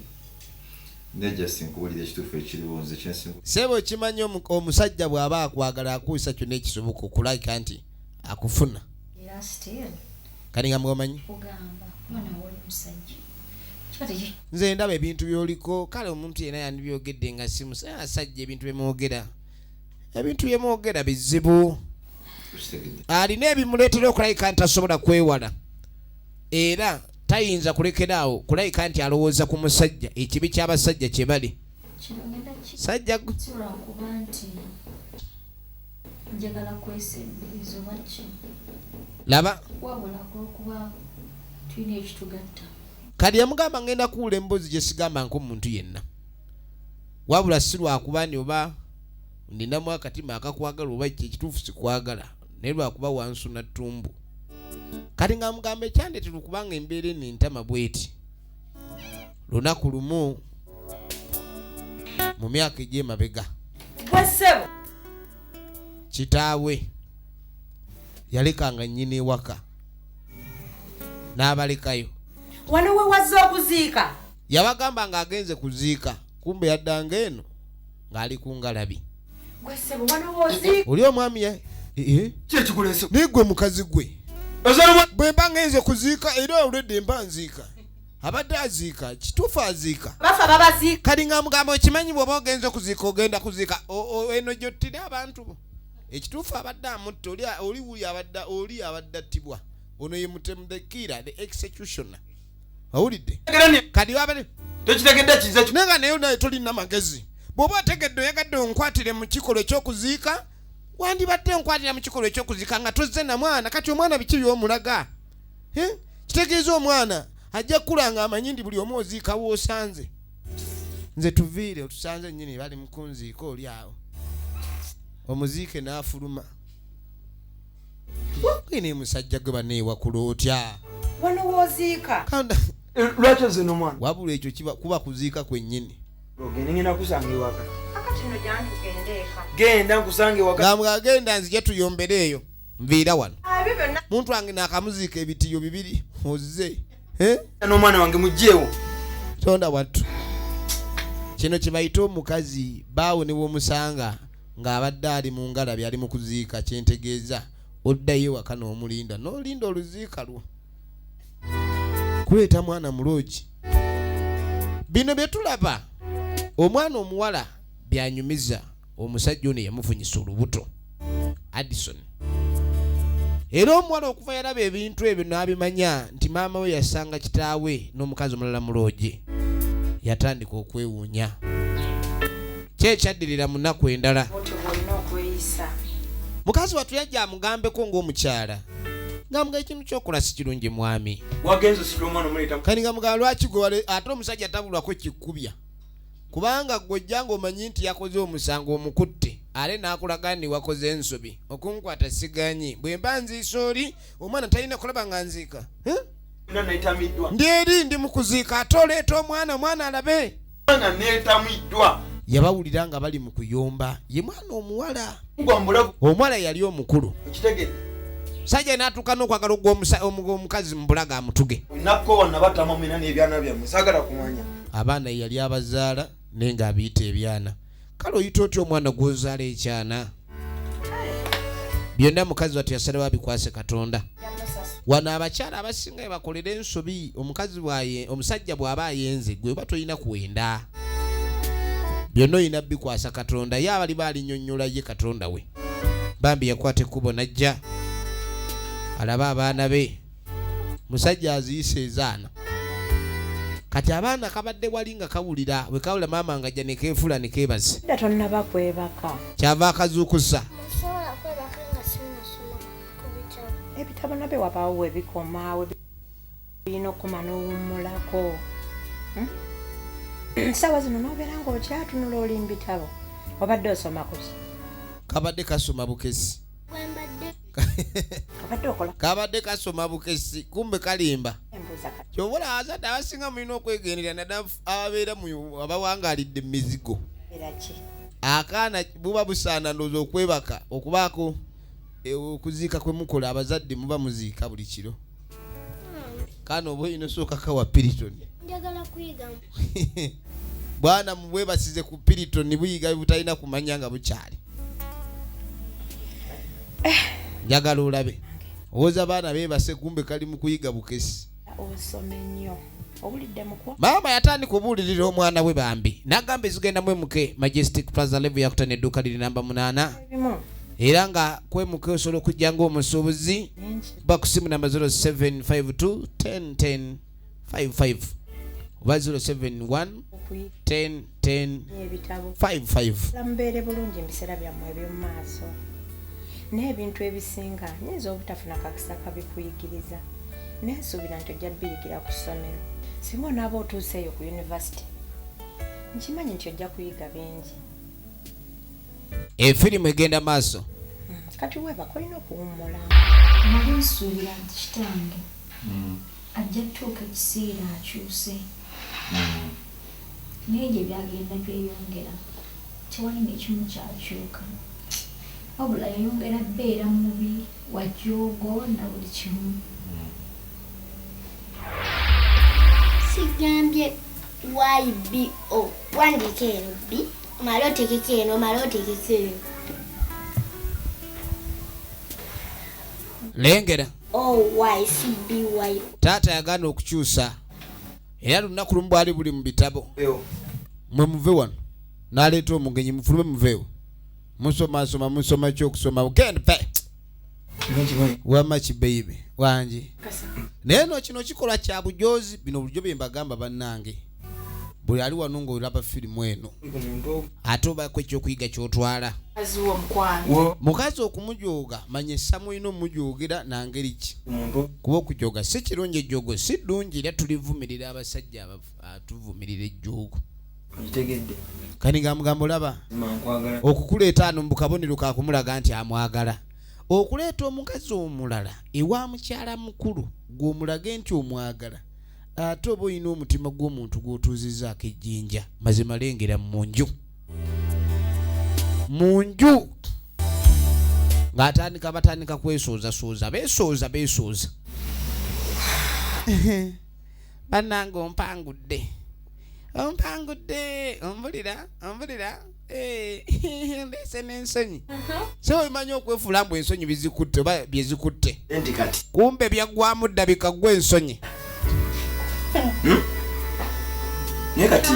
Neja sinkuwulira ekituufu ekiriwo nze kyensinga. Sebo kimanyi omusajja bw'aba akwagala akuusa kyonna ekisoboka okulabika nti akufuna. Kati nga mwomanyi? Nze ndaba ebintu by'oliko kale omuntu yenna yandibyogedde nga simu asajja ebintu byemwogera. Ebintu byemwogera bizibu. Alina ebimuleetera okulabika nti asobola kwewala. Era tayinza kulekeraawo kulabika nti alowooza ku musajja ekibi ky'abasajja kye bali. Sajja njagala kwesembiriza baki. Laba. Wabula kuba tulina ekitugatta. Kati yamugamba ngenda kuwula emboozi gye sigamba nk'omuntu yenna. Wabula si lwakuba nti oba ndinamu akatima akakwagala oba ekituufu sikwagala naye lwakuba wansuna ttumbu. Kati nga mugamba ekyandeetera okubanga embeera eno entama bweti. Lunaku lumu mu myaka egy'emabega. Gwessebo. Kitaawe yalekanga nnyina ewaka n'abalekayo. Wano we wazza okuziika? Yabagamba ng'agenze kuziika kumbe yaddanga eno ng'ali ku ngalabi. Gwessebo wano woziika? Oli omwami Kyekikuleese. Nigwe mukazi gwe. Bwe mba ngenze kuziika era olwedde mba nziika. Abadde aziika kituufu aziika. Bafa babaziika. Kati nga mugamba okimanyi bw'oba ogenze kuziika ogenda kuziika eno gyottire abantu. Ekituufu abadde amutta oli abadde attibwa. Ono ye mutemu the killer, the executioner. Awulidde? Kati wabale tekitegedde kize kyo. Nenga naye naye tolina magezi. Bw'oba otegedde oyagadde onkwatire mu kikolo ekyokuziika wandibadde onkwatira mu kikolo ekyokuziika nga tozze na mwana. Kati omwana biki by'omulaga? Kitegeeza omwana ajja kulanga amanyi ndi buli omu oziika w'osanze. Nze tuviire otusanze nnyini bali mu kunziika oli awo. Omuziike n'afuluma. Gine musajja gwe baneewakula otya? Wano woziika? Lwaki zino mwana? Wabula ekyo kuba kuziika kwennyini. Ogende ngenda kusanga ewaka. Akati no gyantu gendeeka. Genda nkusanga ewaka. Gamba agenda nzije tuyombere eyo. Nviira wano. Ebyo byonna. Muntu wange n'akamuziika ebitiyo bibiri ozze. N'omwana wange mugjeewo. Tonda wattu. Kino kye bayita omukazi baawo ne bw'omusanga ng'abadde ali mu ngalabi ali mu kuziika kyentegeeza oddayo ewaka n'omulinda n'olinda oluziika lwo. Kuleeta mwana muloogi. Bino bye tulaba omwana omuwala byanyumiza omusajja ono yamufunyisa olubuto Addison. Era omuwala okuva yalaba ebintu ebyo n'abimanya nti maama we yasanga kitaawe n'omukazi omulala muloogi yatandika okwewuunya. Kyekyaddilira mu nnaku endala. Mukazi wattu yajja amugambeko ng'omukyala. Ng'amuga ekintu ky'okola si kirungi mwami. Wagenze si omwana omuleeta. Kati nga mugamba lwaki gwe ate omusajja tabulwako kikkubya. Kubanga gw'ojja ng'omanyi nti yakoze omusango omukutte. Ale n'akulaga nti wakoze ensobi. Okunkwata siganyi. Bwe mba nziisa oli omwana talina kulaba nga nziika. Ndi eri ndi mu kuziika ate oleeta omwana alabe. Omwana neetamiddwa. Yabawulira nga bali mu kuyomba. Ye mwana omuwala. Omuwala yali omukulu. Ekitegedde. Sajja n'atuuka n'okwagala omukazi mu bulaga amutuge. Nakko wonna batama mwina n'ebyana byammwe saagala kumanya. Abaana yali abazaala naye ng'abiyita ebyana. Kale oyita otya omwana gw'ozaala ekyana? Byonna mukazi wattu yasalawo abikwase Katonda. Wano abakyala abasinga bakolera ensobi omusajja bw'aba ayenze gwe oba tolina kuwenda. Byonna olina bikwasa Katonda ye abali baalinyonnyola ye Katonda we. Bambi yakwata ekkubo najja alaba abaana be. Musajja aziyisa ezaana. Kati abaana kabadde wali nga kawulira bwe kawula maama nga ajja ne keefula ne keebaze. Dda tonnaba kwebaka. Kyava akazuukusa. Sobola kwebaka nga sinnasoma ku bitabo. Ebitabo nabyo wabaawo webikoma birina okukoma n'owummulako. Sawa zino n'obeera ng'okyatunula oli mu bitabo. Obadde osoma ku ki? Kabadde kasoma bukesi. Obadde okola? Kabadde kasoma bukesi kumbe kalimba. Embuuza kati. Kyobola azadde abasinga mulina okwegenderera naddala ababeera mu abawangaalidde mu mizigo. Era ki? Akaana buba busaana ndowooza okwebaka okubaako okuziika kwe mukola abazadde muba muziika buli kiro kana oba olina osooka kawa Piriton njagala kuyiga bwana mubwebasize ku Piriton buyiga butalina kumanya nga bukyali njagala olabe owoza baana beebase kumbe kali mu kuyiga bukesi osome nnyo obulidde mukwa maama yatandika obuwulirira omwana we bambi n'agamba ezigenda mwemuke Majestic Plaza level yakutana edduuka liri namba 8 era nga kwemuke osobola okujja ng'omusuubuzi ba ku simu namba 0752101055 oba 071101055 lambeere bulungi ebiseera byammwe eby'omu maaso n'ebintu ebisinga nyinza obutafuna kakisa kabikuyigiriza nensuubira nti ojja bbiyigira ku ssomero singa onaaba otuuseeyo ku yunivasite nkimanyi nti ojja kuyiga bingi efirimu egenda maaso kati weebaka olina okuwummula nali nsuubira nti kitange ajja tutuuka ekiseera akyuse naye gye byagenda byeyongera tewali n'ekimu kyakyuka wabula yayongera bbeera mubi wajjoogo na buli kimu sigambye YBO wandika eno B omala otekeko eno omala otekeko eno lengera OYCBY taata yagaana okukyusa era lunaku lumu bwali buli mu bitabo mwe muve wano n'aleeta omugenyi mufulume muveewo musoma kyokusoma ugenda pe wama kibeibe wangi naye no kino kikola kya bujozi bino bujo bembagamba bannange buli ali wano ng'olaba firimu eno ate obako ekyokuyiga kyotwala mukazi okumujooga manya essamu ino omujogera nangeri ki kuba okujooga si kirungi ejjoogo si ddungi era tulivumirira abasajja atuvumirira ejjoogo kani gamugamba olaba okukuleeta ano mu kabonero kakumulaga nti amwagala okuleeta omukazi omulala ewa mukyala mukulu gw'omulage nti omwagala ate oba olina omutima gw'omuntu gw'otuuzizaako ejjinja mazima lengera mu nju ng'atandika batandika kwesooza beesooza bannange ompangudde ombulira ndeese n'ensonyi so omanyi okwefuula mbu ensonyi bizikutte oba byezikutte kumbe byaggwamu dda bikaggwa ensonyi naye kati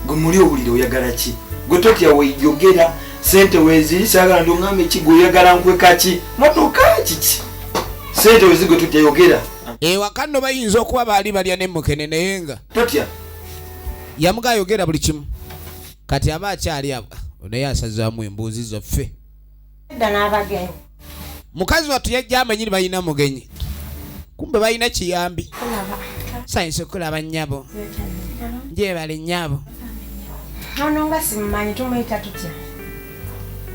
gwe muli owulire oyagala ki gwe totya weeyogera sente weeziri saagala ndi oŋŋamba eki gwe oyagala nkweka ki motoka kiki sente wezi gwe totya yogera ewaka nno bayinza okuba baali balya n'emmukene naye nga totya yamuga ayogera buli kimu kati aba akyali aba naye asazaamu embuuzi zaffe edda n'abagenyi mukazi wattu yajja amanyiri balina mugenyi kumbe balina kiyambi sayinza okulaba nnyabo njeebale nnyabo ono nga simumanyi tumuyita tutya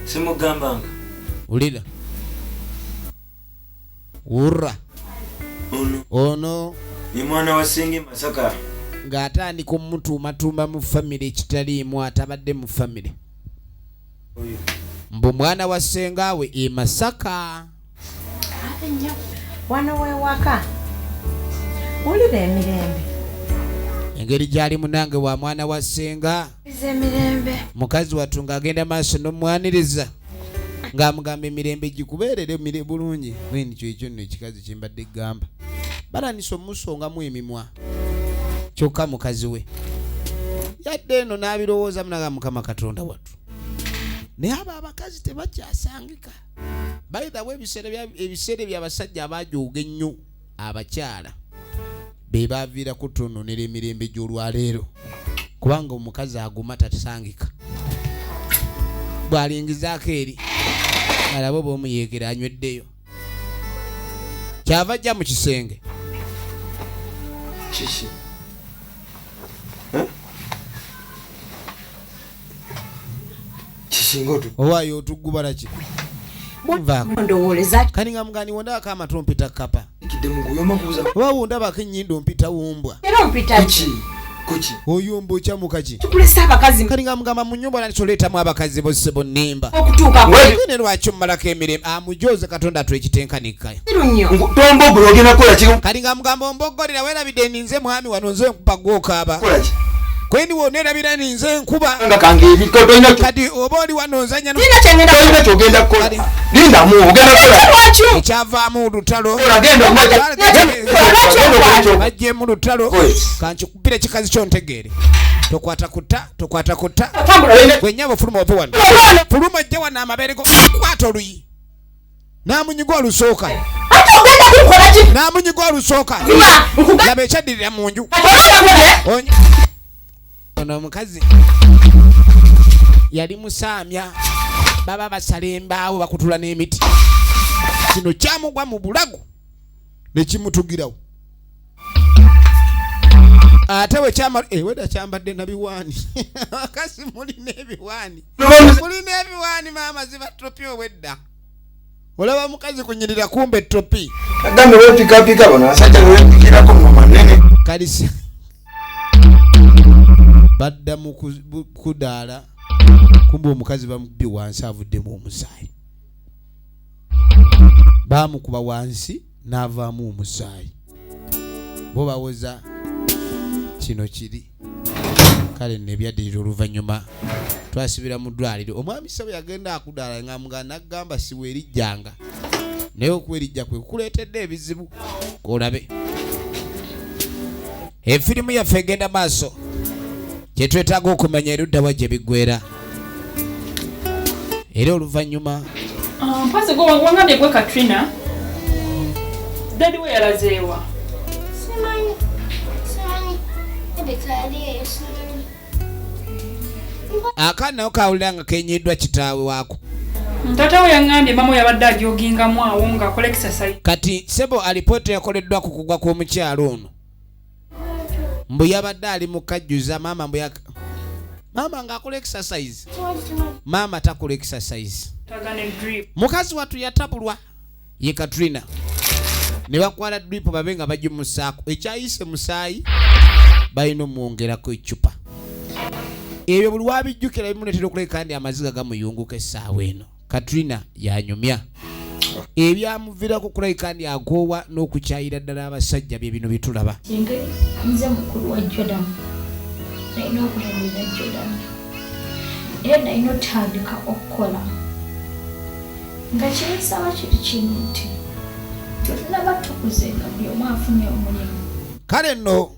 simugambanga wulira wurra ono ye mwana wa senge Masaka ng'atandika omutuumatuuma mu famire ekitaliimu atabadde mu famire mbu mwana wa ssengaawe e Masaka wano wewaka wulira emirembe engeri gy'ali munange wa mwana wa ssenga emirembe mukazi wattu ng'agenda maaso n'omwaniriza ng'amugamba emirembe gikubeerere mire bulungi bweni kyekyo nno ekikazi kyembadde gamba balanisa omusongamu emimwa kyokka mukazi we yadde eno n'abirowooza munaga mukama katonda wattu naye abo abakazi tebakyasangika bayitawo ebiseera byabasajja abajooga ennyo abakyala be baaviira kutononera emirembe gy'olwaleero kubanga omukazi aguma tatasangika bw'alingizaako eri alaba oba omuyeekera anyweddeyo kyava ajja mu kisenge kiki kisingoto owaayo otugubala ki ndowoleza kani nga mugani wondabako amatu ompita kapa kidde muguyoma kuuza oba wondabako ennyindo ompita wumbwa era ompita ki kuki oyombo kya mukaji tukulesa abakazi kali nga mugamba mu nnyumba nalitoleetamu abakazi bose bonnimba okutuuka ne lwaki mmalako emirimu amujoze katonda twekitenkanika nnyo tombogolo ogenda kukola ki kali nga mugamba ombogolera weerabidde ninze mwami wano nze nkuba gw'okaaba kola ki kwendi wonna erabira ninze nkuba nga kange ebiko tolina kati oba oli wano nzanya tolina kyogenda kukola lindamu ogenda kukola ekyavaamu olutalo bajjemu lutalo kankikupire kikazi kyontegeere tokwata kutta gwenyaba fuluma ove wano fuluma ajja wano amabeere go kwata oluyi n'amunyiga olusooka n'amunyiga olusooka laba ekyaddirira mu nju ono omukazi yali musaamya baba basala embaawo bakutula n'emiti kino kyamugwa mu bulago nekimutugirawo ate wekyamala weda kyambadde nabiwaani akasi mulina ebiwaani maama ziba tropi owedda olaba mukazi kunyirira kumbe tropi agambe wepikapika bano asajja wepikirako mumanene kalisi badda mu kudaala kumbe omukazi bamubbi wansi avuddemu omusaayi bamukuba wansi n'avaamu omusaayi bo bawoza kino kiri kale nebyaddirira oluvannyuma twasibira mu ddwaliro omwami sabo yagenda akudaala nga muganda nagamba siweerijjanga naye okwerijja kwe kukuleetedde ebizibu olabe efirimu yaffe egenda maaso kyetwetaaga okumanya eruddawa gye biggwera era oluvannyuma mpase wangambye gwe Katrina dadi we yalazeewa simanyi akaana nawo kawulira nga kenyiddwa kitaawe waako taata we yangambye mama yabadde ajogingamu awo ng'akola exercise kati sebo alipoota yakoleddwa ku kugwa kw'omukyalo ono mbu yabadde ali mu kajjuza maama ng'akola exercise maama takola exercise mukazi wattu yatabulwa ye Katrina ne bakwala drip babe nga bagimusaako ekyayise musaayi balina omwongerako ecupa ebyo buli wabijjukira bimuleetera okuleka kandi amaziga gamuyunguka essaawa eno Katrina yanyumya ebyamuviirako kulabika ndi agoowa n'okukyayira ddala abasajja bye bino bitulaba nze mukulu wa Jordan nalina okulabirira Jordan era nalina otandika okukola nga kinsaba kiri kimu nti tulaba tukuze nga buli omu afunye omulimu kale nno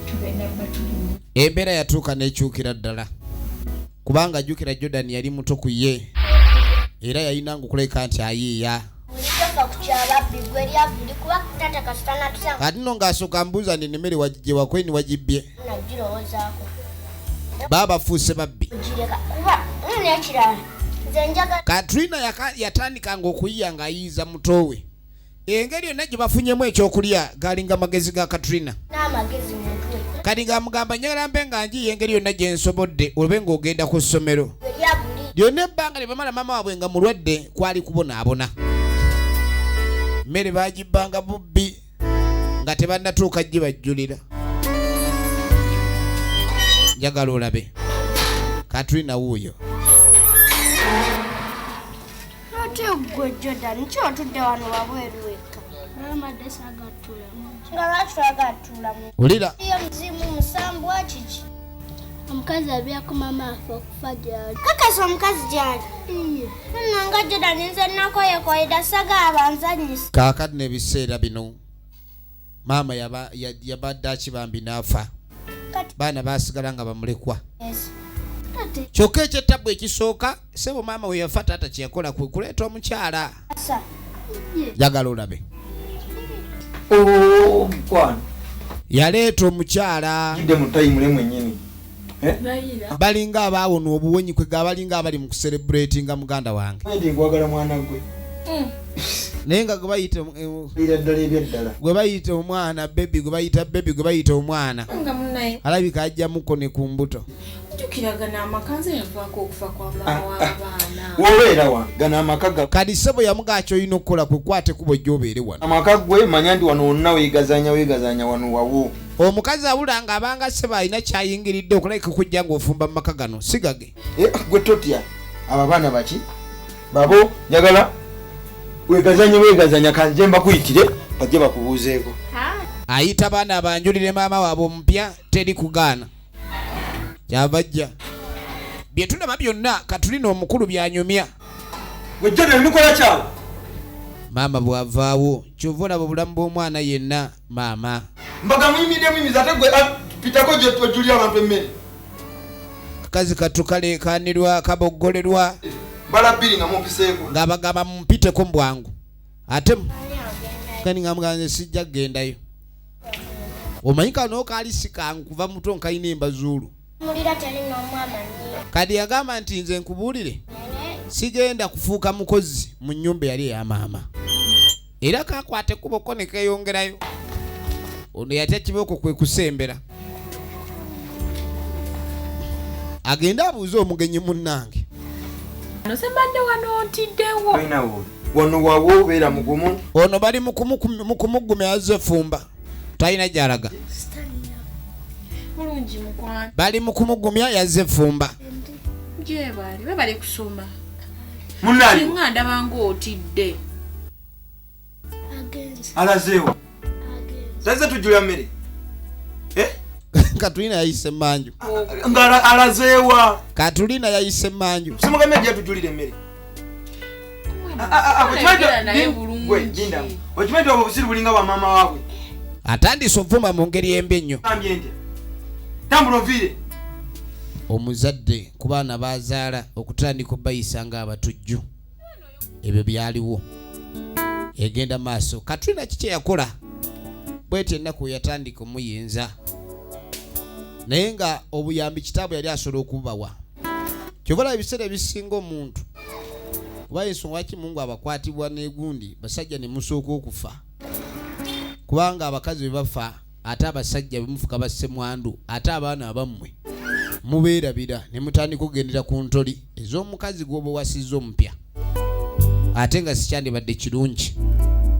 tugenda batulimu embeera yatuuka n'ekyukira ddala kubanga jjukira Jordan yali muto ku ye era yayinanga okuleka nti ayiiya kati nno ng'asooka mbuuza ndi nemmere wagigye wagibbye baabafuuse babbi Katrina yatandikanga okuyiya ng'ayiiza muto we engeri yonna gye bafunyemu ekyokulya galinga magezi ga Katrina kati ng'amugamba njagala mbe nga njiiya engeri yonna gye nsobodde olube ng'ogenda ku ssomero lyonna ebbanga lye bamala maama waabwe nga mulwadde kwali kubonaabona mmere baagibbanga bubbi nga tebannatuuka gye bajjulira njagala olabe Katrina wuuyo ate gwe Jordan kyotudde wano wabweru wekka nga lwaki twagattulamu wulira iyo muzimu musambu wa kiki omukazi abyako mama afe okufa gyali kakasa omukazi gyali nanga Jordan nze nakoyekoyeda saga abanzanyisa kaakati n'ebiseera bino maama yabadde akibambi n'afa baana baasigala nga bamulekwa kyokka ekyettabbu ekisooka sebo maama we yafa taata kyeyakola kwe kuleeta omukyala jagala olabe mukwano yaleeta omukyala idde mu tayimule mwennyini balinga abaawona obuwonyi kwega balinga abali mu kuserebulatinga muganda wange ndi nkwagala mwana gwe naye nga gwe bayita ddala ebyaddala gwe bayita omwana bebi gwe bayita bebi gwe bayita omwana alabika ajjamuko ne ku mbuto jukiragana amakanza yavaako okufa kwa mama w'abaana wobeera wa gana amaka ga kadi sebo yamuga kyolina okukola kwe kwate kubo gy'obeere wano amaka gwe manya ndi wano wonna weegazanya wano wawo omukazi awulanga abanga seba alina kyayingiridde okulabika kujja ng'ofumba mu maka gano sigage gwe totya abo abaana baki babo njagala wegazanya kanze mbakuyitire bajje bakubuuzeeko ayita baana abanjulire maama waabwe omupya teri kugaana kyava jja bye tulaba byonna katulina omukulu byanyumya wejja nemikola kyawe maama bw'avaawo kyova olaba obulamu bw'omwana yenna maama mbaga muyimiddemuyimiza ate gwe pitako gyojulira abantu emmere kakazi katukalekaanirwa kaboggolerwa bala bbiri nga mumpiseeko ng'abagamba mumpiteko mu bwangu ate kani nga muganze sijja kgendayo omanyi kano kaali sikangu kuva muto nkalina embazuulu kadi yagamba nti nze nkubuulire sigenda kufuuka mukozi mu nnyumba yali eya maama era kakwate kuboko ne keeyongerayo ono yatya kiboko kwe kusembera agenda abuuze omugenyi munnange nosembadde wano ntiddewo wano wawo obeera mugumu ono bali mukumugumya azze fumba talina gyalaga bulungi mukwano bali mukumugumya yazze fumba gyebali bebali kusoma munnaali nga ndabanga otidde alazeewo tazze tujjula mmere katulina yayise manju nga alazeewa katulina yayise manju simugamye ajja tujjulire emmere okimanyi obwo busiru bulinga bwa maama waabwe atandise ovuma mu ngeri embi ennyo ambye ntya tambula oviire omuzadde ku baana bazaala okutandika obayisa nga abatujju ebyo byaliwo egenda maaso katulina kiki yakola bwete ennaku yatandika omuyinza naye nga obuyambi kitaabu yali asobola okubawa kyobola ebiseera ebisinga omuntu kuba ensonga ki mungu abakwatibwa n'egundi basajja ne musooka okufa kubanga abakazi bwe bafa ate abasajja bemufuka basse mwandu ate abaana abammwe mubeerabira ne mutandika okugendera ku ntoli ez'omukazi gw'oba wasizza omupya ate nga sikyandibadde kirungi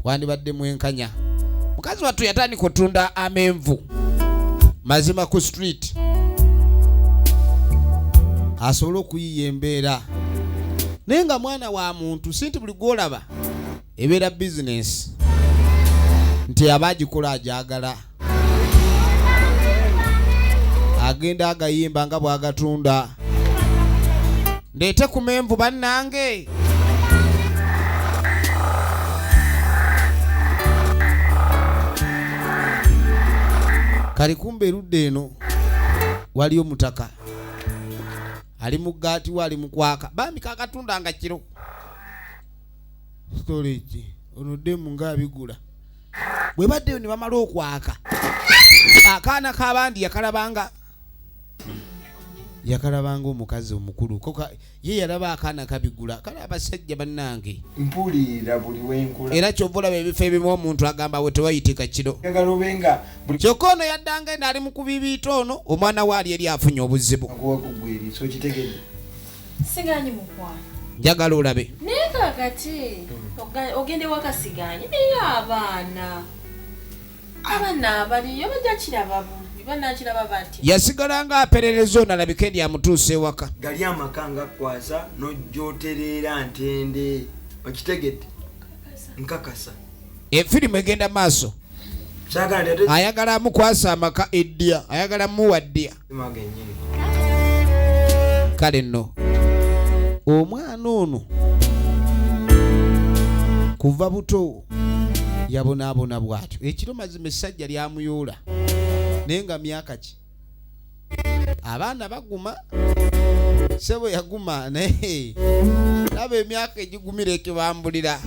wandibadde mwenkanya mukazi wattu yatandika otunda amenvu mazima ku street asobole okuyiya embeera naye nga mwana wa muntu sinti buli gwolaba ebeera bizinesi nti abagikola ajagala agenda agayimba nga bwagatunda ndeete ku menvu bannange kali kumbe erudde eno waliyo mutaka ali mu gaati wali mukwaka bambi kakatunda nga kiro storage ono demu nga abigula bwe baddeyo ne bamala okwaka akaana k'abandi yakalabanga omukazi omukulu koka ye yalaba akaana kabigula kale abasajja bannange mpulira buli wenkula era kyova olaba ebifo ebimu omuntu agamba we tewayitika kiro njagala obenga kyokka ono yaddanga enda ali mu kubibiita ono omwana waali eri afunye obuzibu akuwakugweri so kitegedde siganyi mukwano njagala olabe naye kakati ogende wakasiganyi naye abaana abaliyo bajja kiraba bubi banakiraba batya yasigala nga aperereza ono alabika endi amutuusa ewaka gali amaka nga kwasa nojjoterera ntende okitegedde nkakasa efirimu egenda maaso ayagala amukwasa amaka eddya ayagala muwa ddya kale nno omwana ono kuva buto yabonaabona bwatyo ekiro mazima essajja lyamuyoola naye nga myaka ki abaana baguma sebo yaguma naye laba emyaka egigumira ekibambulira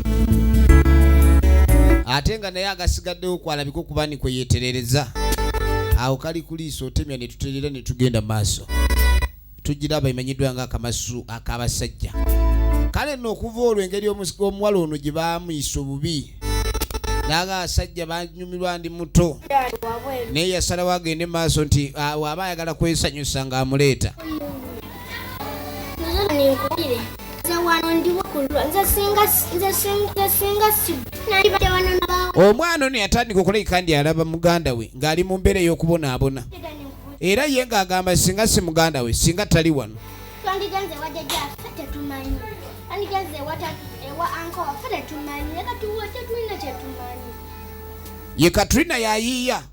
ate nga naye agasigaddewo kwalabika okuba ni kwe yeeterereza awo kali kuliisa otemya ne tuterera ne tugenda maaso tugiraba emanyiddwa nga akamasu ak'abasajja kale nno okuva olwo engeri omuwala ono gye baamuyisa obubi naga abasajja banyumirwa ndi muto naye yasalawo agende maaso nti waaba ayagala kwesanyusa ng'amuleeta nze wano ndi wakulwa nze singa nandibadde wano omwana ono yatandika okukola kandi alaba muganda we ng'ali mu mbeera ey'okubonaabona era ye ng'agamba singa si muganda we singa tali wano twandigenze ewa jjajja ffe tetumanyi twandigenze ewa anko waffe tetumanyi leka tuwete tulina kyetumanyi ye Katrina yayiiya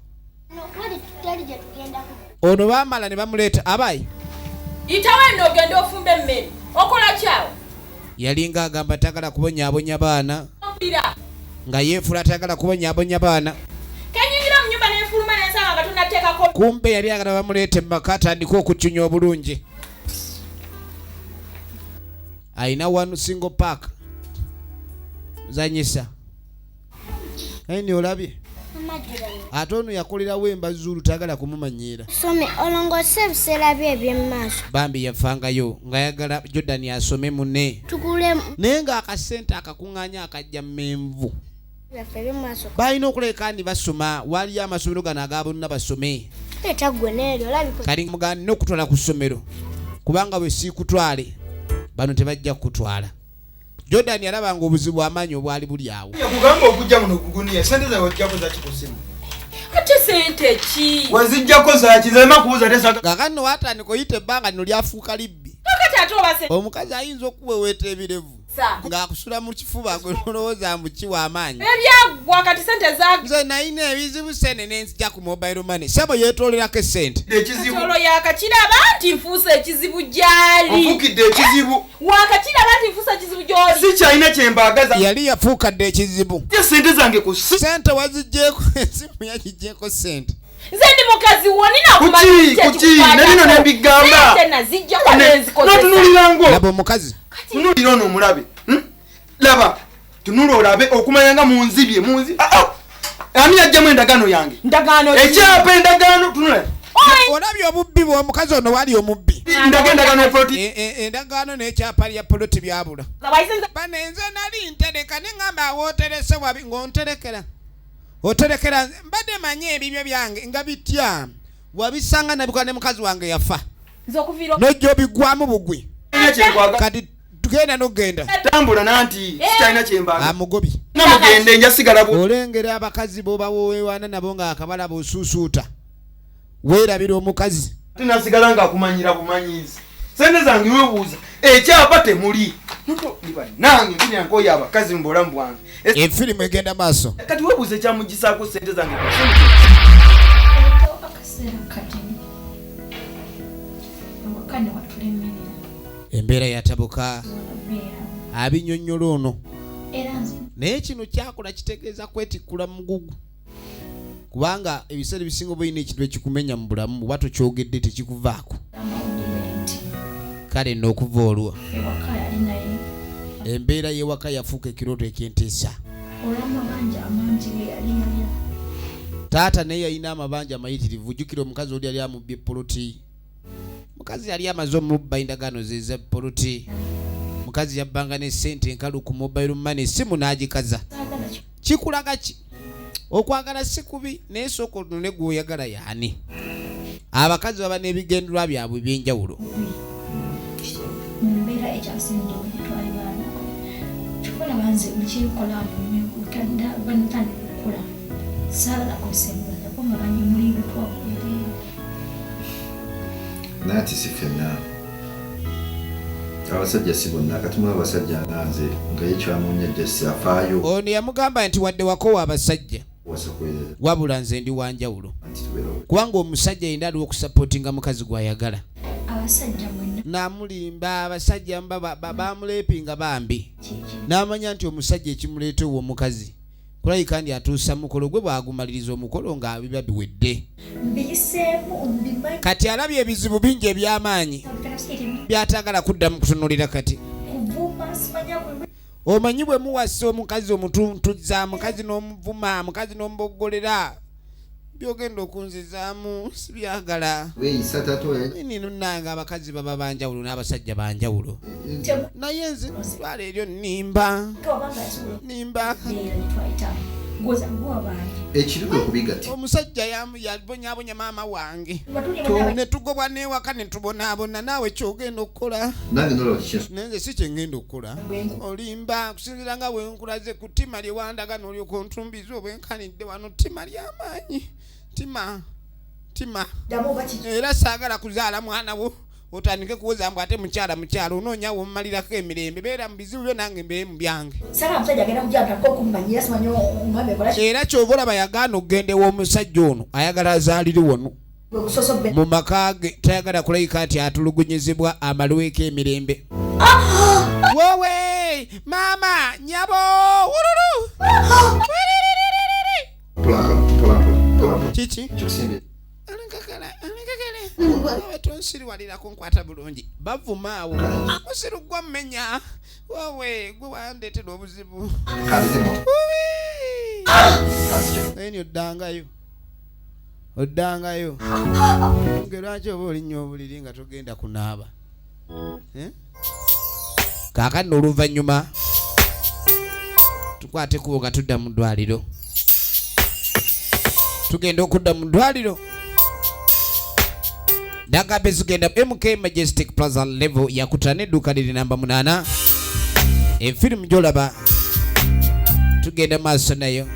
nokali tutali gye tugendako ono baamala ne bamuleeta abayi yitawo eno ogenda ofumba emmere okola kyawo yalinga agamba tagala kubonyaabonya baana nga yeefula tagala kubonyaabonya baana kenyingira mu nyumba n'enfuluma n'ensanga nga tonnateekako kumbe yali agala bamuleete mu maka atandika okucunya obulungi ayina one single park zanyisa eni olabye ate ono yakolerawo embazulu tagala kumumanyiira some olongose ebiseera bye ebyemmaaso bambi yafangayo ng'ayagala Jordan asome munne tugule naye ng'akasente akakuŋŋaanya akajja menvu byaffe ebyemmaaso balina okuleka ndi basoma waliyo amasomero gano aga bonna basome leeta ggwe n'eryo olabiko kali muganda nina okutwala ku ssomero kubanga bwe siikutwale bano tebajja kukutwala Jordan yalabanga obuzibu amaanyi obwali buli awo yakugamba okujja muno kuguniya sente zawe ojjako zaki ku ssimu ate sente ki wazijjako zaki zalema kubuuza tesaka kakano watandika oyita ebbanga lino lyafuuka libbi kakati ate obase omukazi ayinza okuweweeta ebirevu ng'akusula mu kifuba gwe nolowooza mbukiwa amaanyi ebyaggwa kati sente nze nayina ebizibu sene nenzija ku mobile money sebo yeetoolerako essente ekitolo yakakiraba nti nfuusa ekizibu gyali ofukidde ekizibu wakakiraba nti nfuusa ekizibu gyoli si kyalina kyembagaza yali yafuukadde ekizibu sente zange ku sente wazigjeeko esimu yagigjeeko sente nze ndi mukazi wonina kuki nalino nembigamba notunulirango laba omukazi tunulira ono omulabe laba tunula olabe okumanya nga munzibye ani yajjamu endagaano yange ekyapa endagaano tunula olabye obubbi bw'omukazi ono wali omubbi endagaano n'ekyapa lya poloti byabula banenze nali ntereka neŋŋamba awooterese wabi ng'onterekera oterekera mbadde manye ebibyo byange nga bitya wabisanga nabikola ne mukazi wange yafa nojja obigwamu bugwi kati tugenda nogenda tambula nanti sikyalina kyembaga amugobi namugende njasigala olengera abakazi bobawowewana nabo nga akabala bosuusuuta weerabira omukazi tinasigala nga akumanyira bumanyizi sente zange webuuza ekyapa temuli nange nkinyankoyo abakazi mu bulamu bwange efirimu egenda maaso kati webuuza ekyamugisaako sente zange embeera yatabuka abinyonnyola ono naye kino kyakola kitegeeza kwetikkula mugugu kubanga ebiseera ebisinga oba olina ekintu ekikumenya mu bulamu oba tokyogedde tekikuvaako kale nno okuva olwo embeera y'ewaka yafuuka ekirooto eky'entiisa taata naye yalina amabanja amayitirivu jjukira omukazi oli yali amubbye poloti mukazi yali amaze omubba endagaano ze za poloti mukazi yabbanga ne ssente enkalu ku mobile money essimu n'agikaza kikulaga ki okwagala si kubi naye sooka otunule gw'oyagala yaani abakazi baba n'ebigenderwa byabwe ebyenjawulo mbeera ekyasinze okutwalibwana kikola banze nkikola banatandikukula saagala kusembaza kubanga banyumuli butwakubeera naye ati si ffenna abasajja si bonna katimu abasajja nganze nga yekyamunya jesi afaayo ono yamugamba nti wadde wakowa abasajja wasakwerera wabula nze ndi wanjawulo kubanga omusajja yenda aliwo okusapootinga mukazi gw'ayagala abasajja mwenda namulimba abasajja bamuleepinga bambi n'amanya nti omusajja ekimuleeta owo omukazi kulayika ndi atuusa mukolo gwe bwagumaliriza omukolo nga biba biwedde kati alabye ebizibu bingi eby'amaanyi byatagala kuddamu kutunulira kati omanyi bwe muwasa omukazi omutuntuzza mukazi n'omuvuma mukazi n'omuboggolera byogenda okunzizaamu sibyagala nino nange abakazi baba banjawulo n'abasajja banjawulo naye nze twala eryo nimba ngoza ngwa bangi ekirigo kubigati omusajja yabonyabonya maama wange ne tugobwa newaka ne tubonaabona naawe kyogenda okukola nange nolaba kiki nange si kyengenda okukola olimba kusinzira nga bwenkulaze ku ttima lye wandaga n'olyoka ontumbiza obwenkanidde wano ttima ly'amaanyi ttima era saagala kuzaala mwana wo otandike kuwoza mbu ate mukyala onoonya wommalirako emirembe beera mu bizibu byo nange mbeere mu byange era kyova olaba yagaana okugende w'omusajja ono ayagala azaalire wano mu maka ge tayagala kulayika nti atulugunyizibwa amalweko emirembe. Wowe maama nyabo wululu kiki wowe tonsiriwalirako nkwata bulungi bavumaawo musiru gwa mmenya wowe gwe wandeetera obuzibu eni oddangayo ngelwaki oba olinnya obuliri nga togenda kunaaba kaakati n'oluvannyuma tukwate kubo nga tudda mu ddwaliro tugenda okudda mu ddwaliro Dagabe zigenda MK Majestic Plaza level yakutana edduuka liri namba 8 efirimu gyolaba tugenda maaso nayo.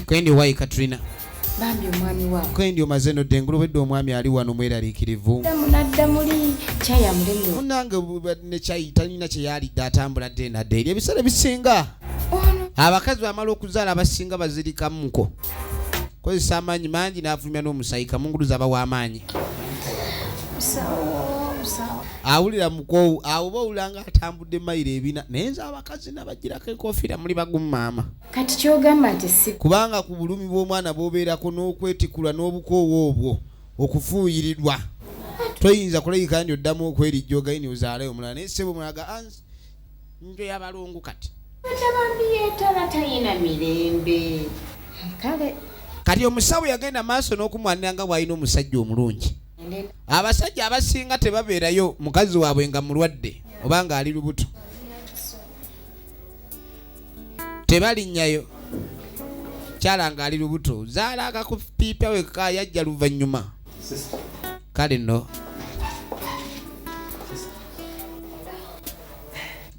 Kwendi wayi Katrina bambi omwami wa kwendi omazeno dengulu wedde omwami ali wano mweraliikirivu nadda muli chaya mulemi munange ne chai talina kye yalidde atambula dde nadde eri ebiseera bisinga abakazi bamala okuzaala abasinga bazirikamuko kozesa amaanyi mangi n'afulumya n'omusayika munguluza aba w'amaanyi awulira mukowu awo bawulira nga atambudde mayiro ebina naye nze abakazi nabagirako enkofiira muli bagumu maama kati kyogamba nti si kubanga ku bulumi bw'omwana bw'obeerako n'okwetikula n'obukoowa obwo okufuuyirirwa toyinza kulayika ndi oddamu okwerijja ogaini ozaalayo omulala naye ssebo omulaga njo y'abalongo kati tabambiyeetala tayina mirembe kale kati omusawo yagenda maaso n'okumwanira nga bw'alina omusajja omulungi. Abasajja abasinga tebabeerayo mukazi waabwe nga mulwadde oba nga ali lubuto tebalinnyayo kyala nga ali lubuto zaala akakupiipa weka yajja luvannyuma kale nno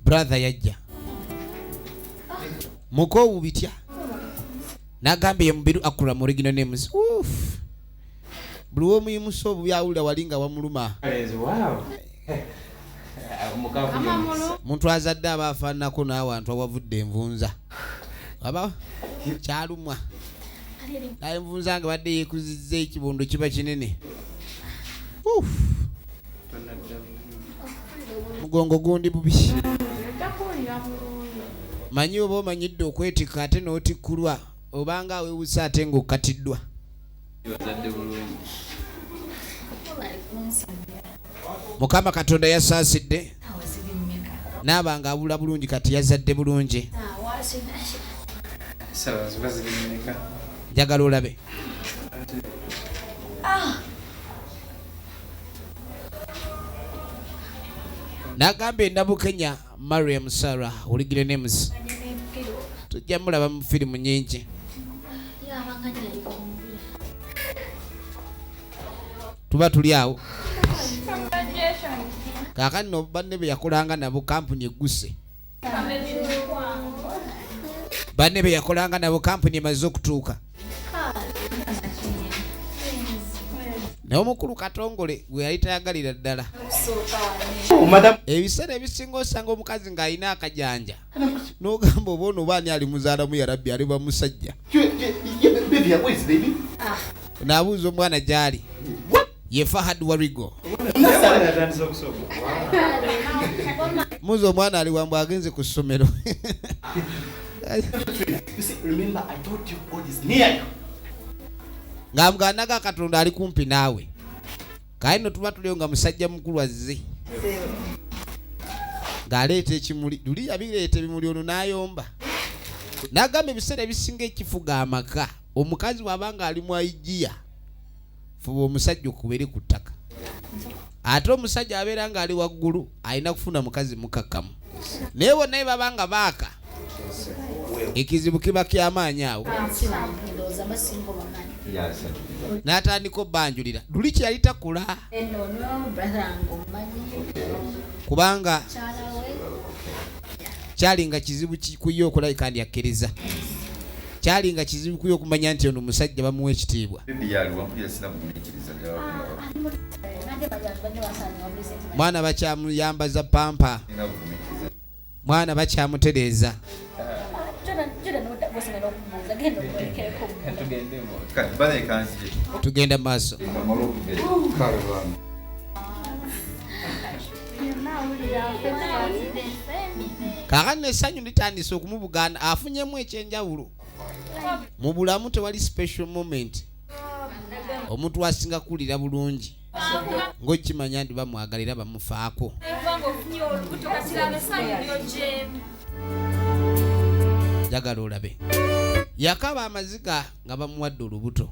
brother yajja mukoowu bitya n'agamba ye mubiru akula mu original names buli womuyimusa obu byawulira wali nga wamuluma muntu azadde aba afaananako n'awantu awavudde envunza aba kyalumwa naye envunza nga badde yeekuzizza ekibondo kiba kinene mugongo gundi bubi manyi oba omanyidde okwetikka ate n'otikkulwa obanga aweewusa ate ng'okkatiddwa Mukama Katonda yasaasidde n'abanga abula bulungi kati yazadde bulungi njagala olabe n'agamba endabu Kenya Mariam Sarah oligire names tujja mulaba mu firimu nyingi tuba tuli awo kaakati no banne be yakolanga nabo kampuni egguse banne be yakolanga nabo kampuni emaze okutuuka naye omukulu Katongole gwe yali tayagalira ddala ebiseera ebisinga osanga omukazi ng'alina akajanja n'ogamba oba ono baani ali muzaalamu yarabbi ali bamusajja naabuuza omwana gy'ali ye Fahad Warigo muzo omwana ali wambu agenze ku ssomero nga muganaga Katonda ali kumpi naawe kaali no tuba tuliyo nga musajja mukulu azze ng'aleeta ekimuli luli yabireeta ebimuli ono n'ayomba n'agamba ebiseera ebisinga ekifuga amaka omukazi wabanga ali mu aijiya fuba omusajja okubeere ku ttaka ate omusajja abeera nga ali waggulu alina kufuna mukazi mukakkamu naye bonna babanga baaka ekizibu kiba kyamaanyi awo n'atandika obbanjulira luli kyeyali takula kubanga kyalinga kizibu kuye okulabika ndi akkiriza kyalinga kizibu kuye okumanya nti ono omusajja bamuwa ekitiibwa mwana bakyamuyambaza pampa mwana bakyamutereeza tugenda maaso kakati essanyu litandise okumubugana afunyemu ekyenjawulo mu bulamu tewali special moment omuntu asinga kulira bulungi ng'okimanya ndi bamwagalira bamufaako njagala olabe yakaba amaziga nga bamuwadde olubuto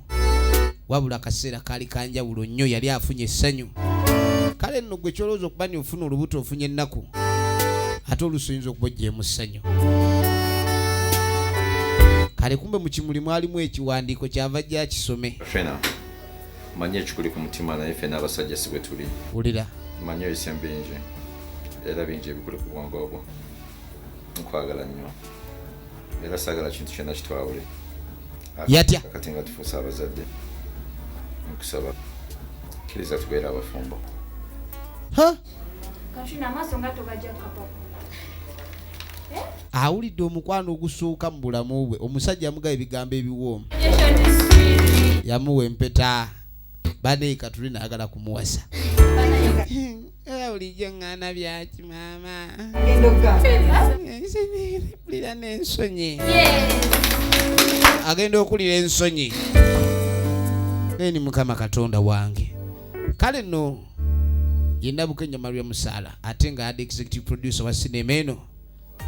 wabula akaseera kaali kanjawulo nnyo yali afunye essanyu kale nno gwe kyolowooza okuba ni ofuna olubuto ofunye ennaku ate olusoyinza okuba ojjeemu ssanyu kale kumbe mu kimuli mwalimu ekiwandiiko kyava jja kisome manye ekikuli ku mutima naye ffe n'abasajja si bwe tuli wulira manye ebisemu bingi era bingi ebikuli ku bwongo obwo nkwagala nnyo era saagala kintu kyonna kitwawule yatya kati nga tufuuse abazadde nkusaba kkiriza tubeere abafumbo awulidde omukwano ogusooka mu bulamu bwe omusajja yamugawa ebigambo ebiwoomu yamuwa empeta baneeka tuli naagala kumuwasa bulijjo ŋŋaana byaki maama mpulira n'ensonyi agenda okulira ensonyi eni mukama katonda wange kale nno yendabuka ennyama lya musaala ate nga adde executive producer wa sinema eno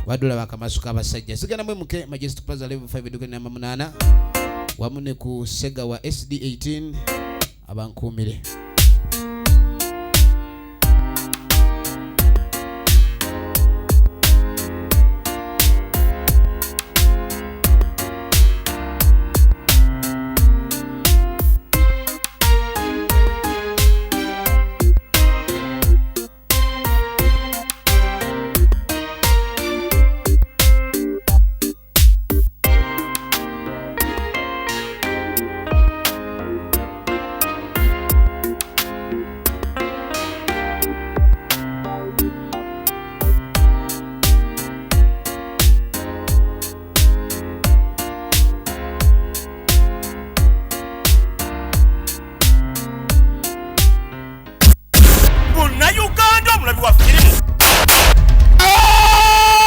wadula bakamaso k'abasajja sigana mwemuke Majestic Plaza level 5 eduka namba 8 wamu ne ku Sega wa SD18 abankuumire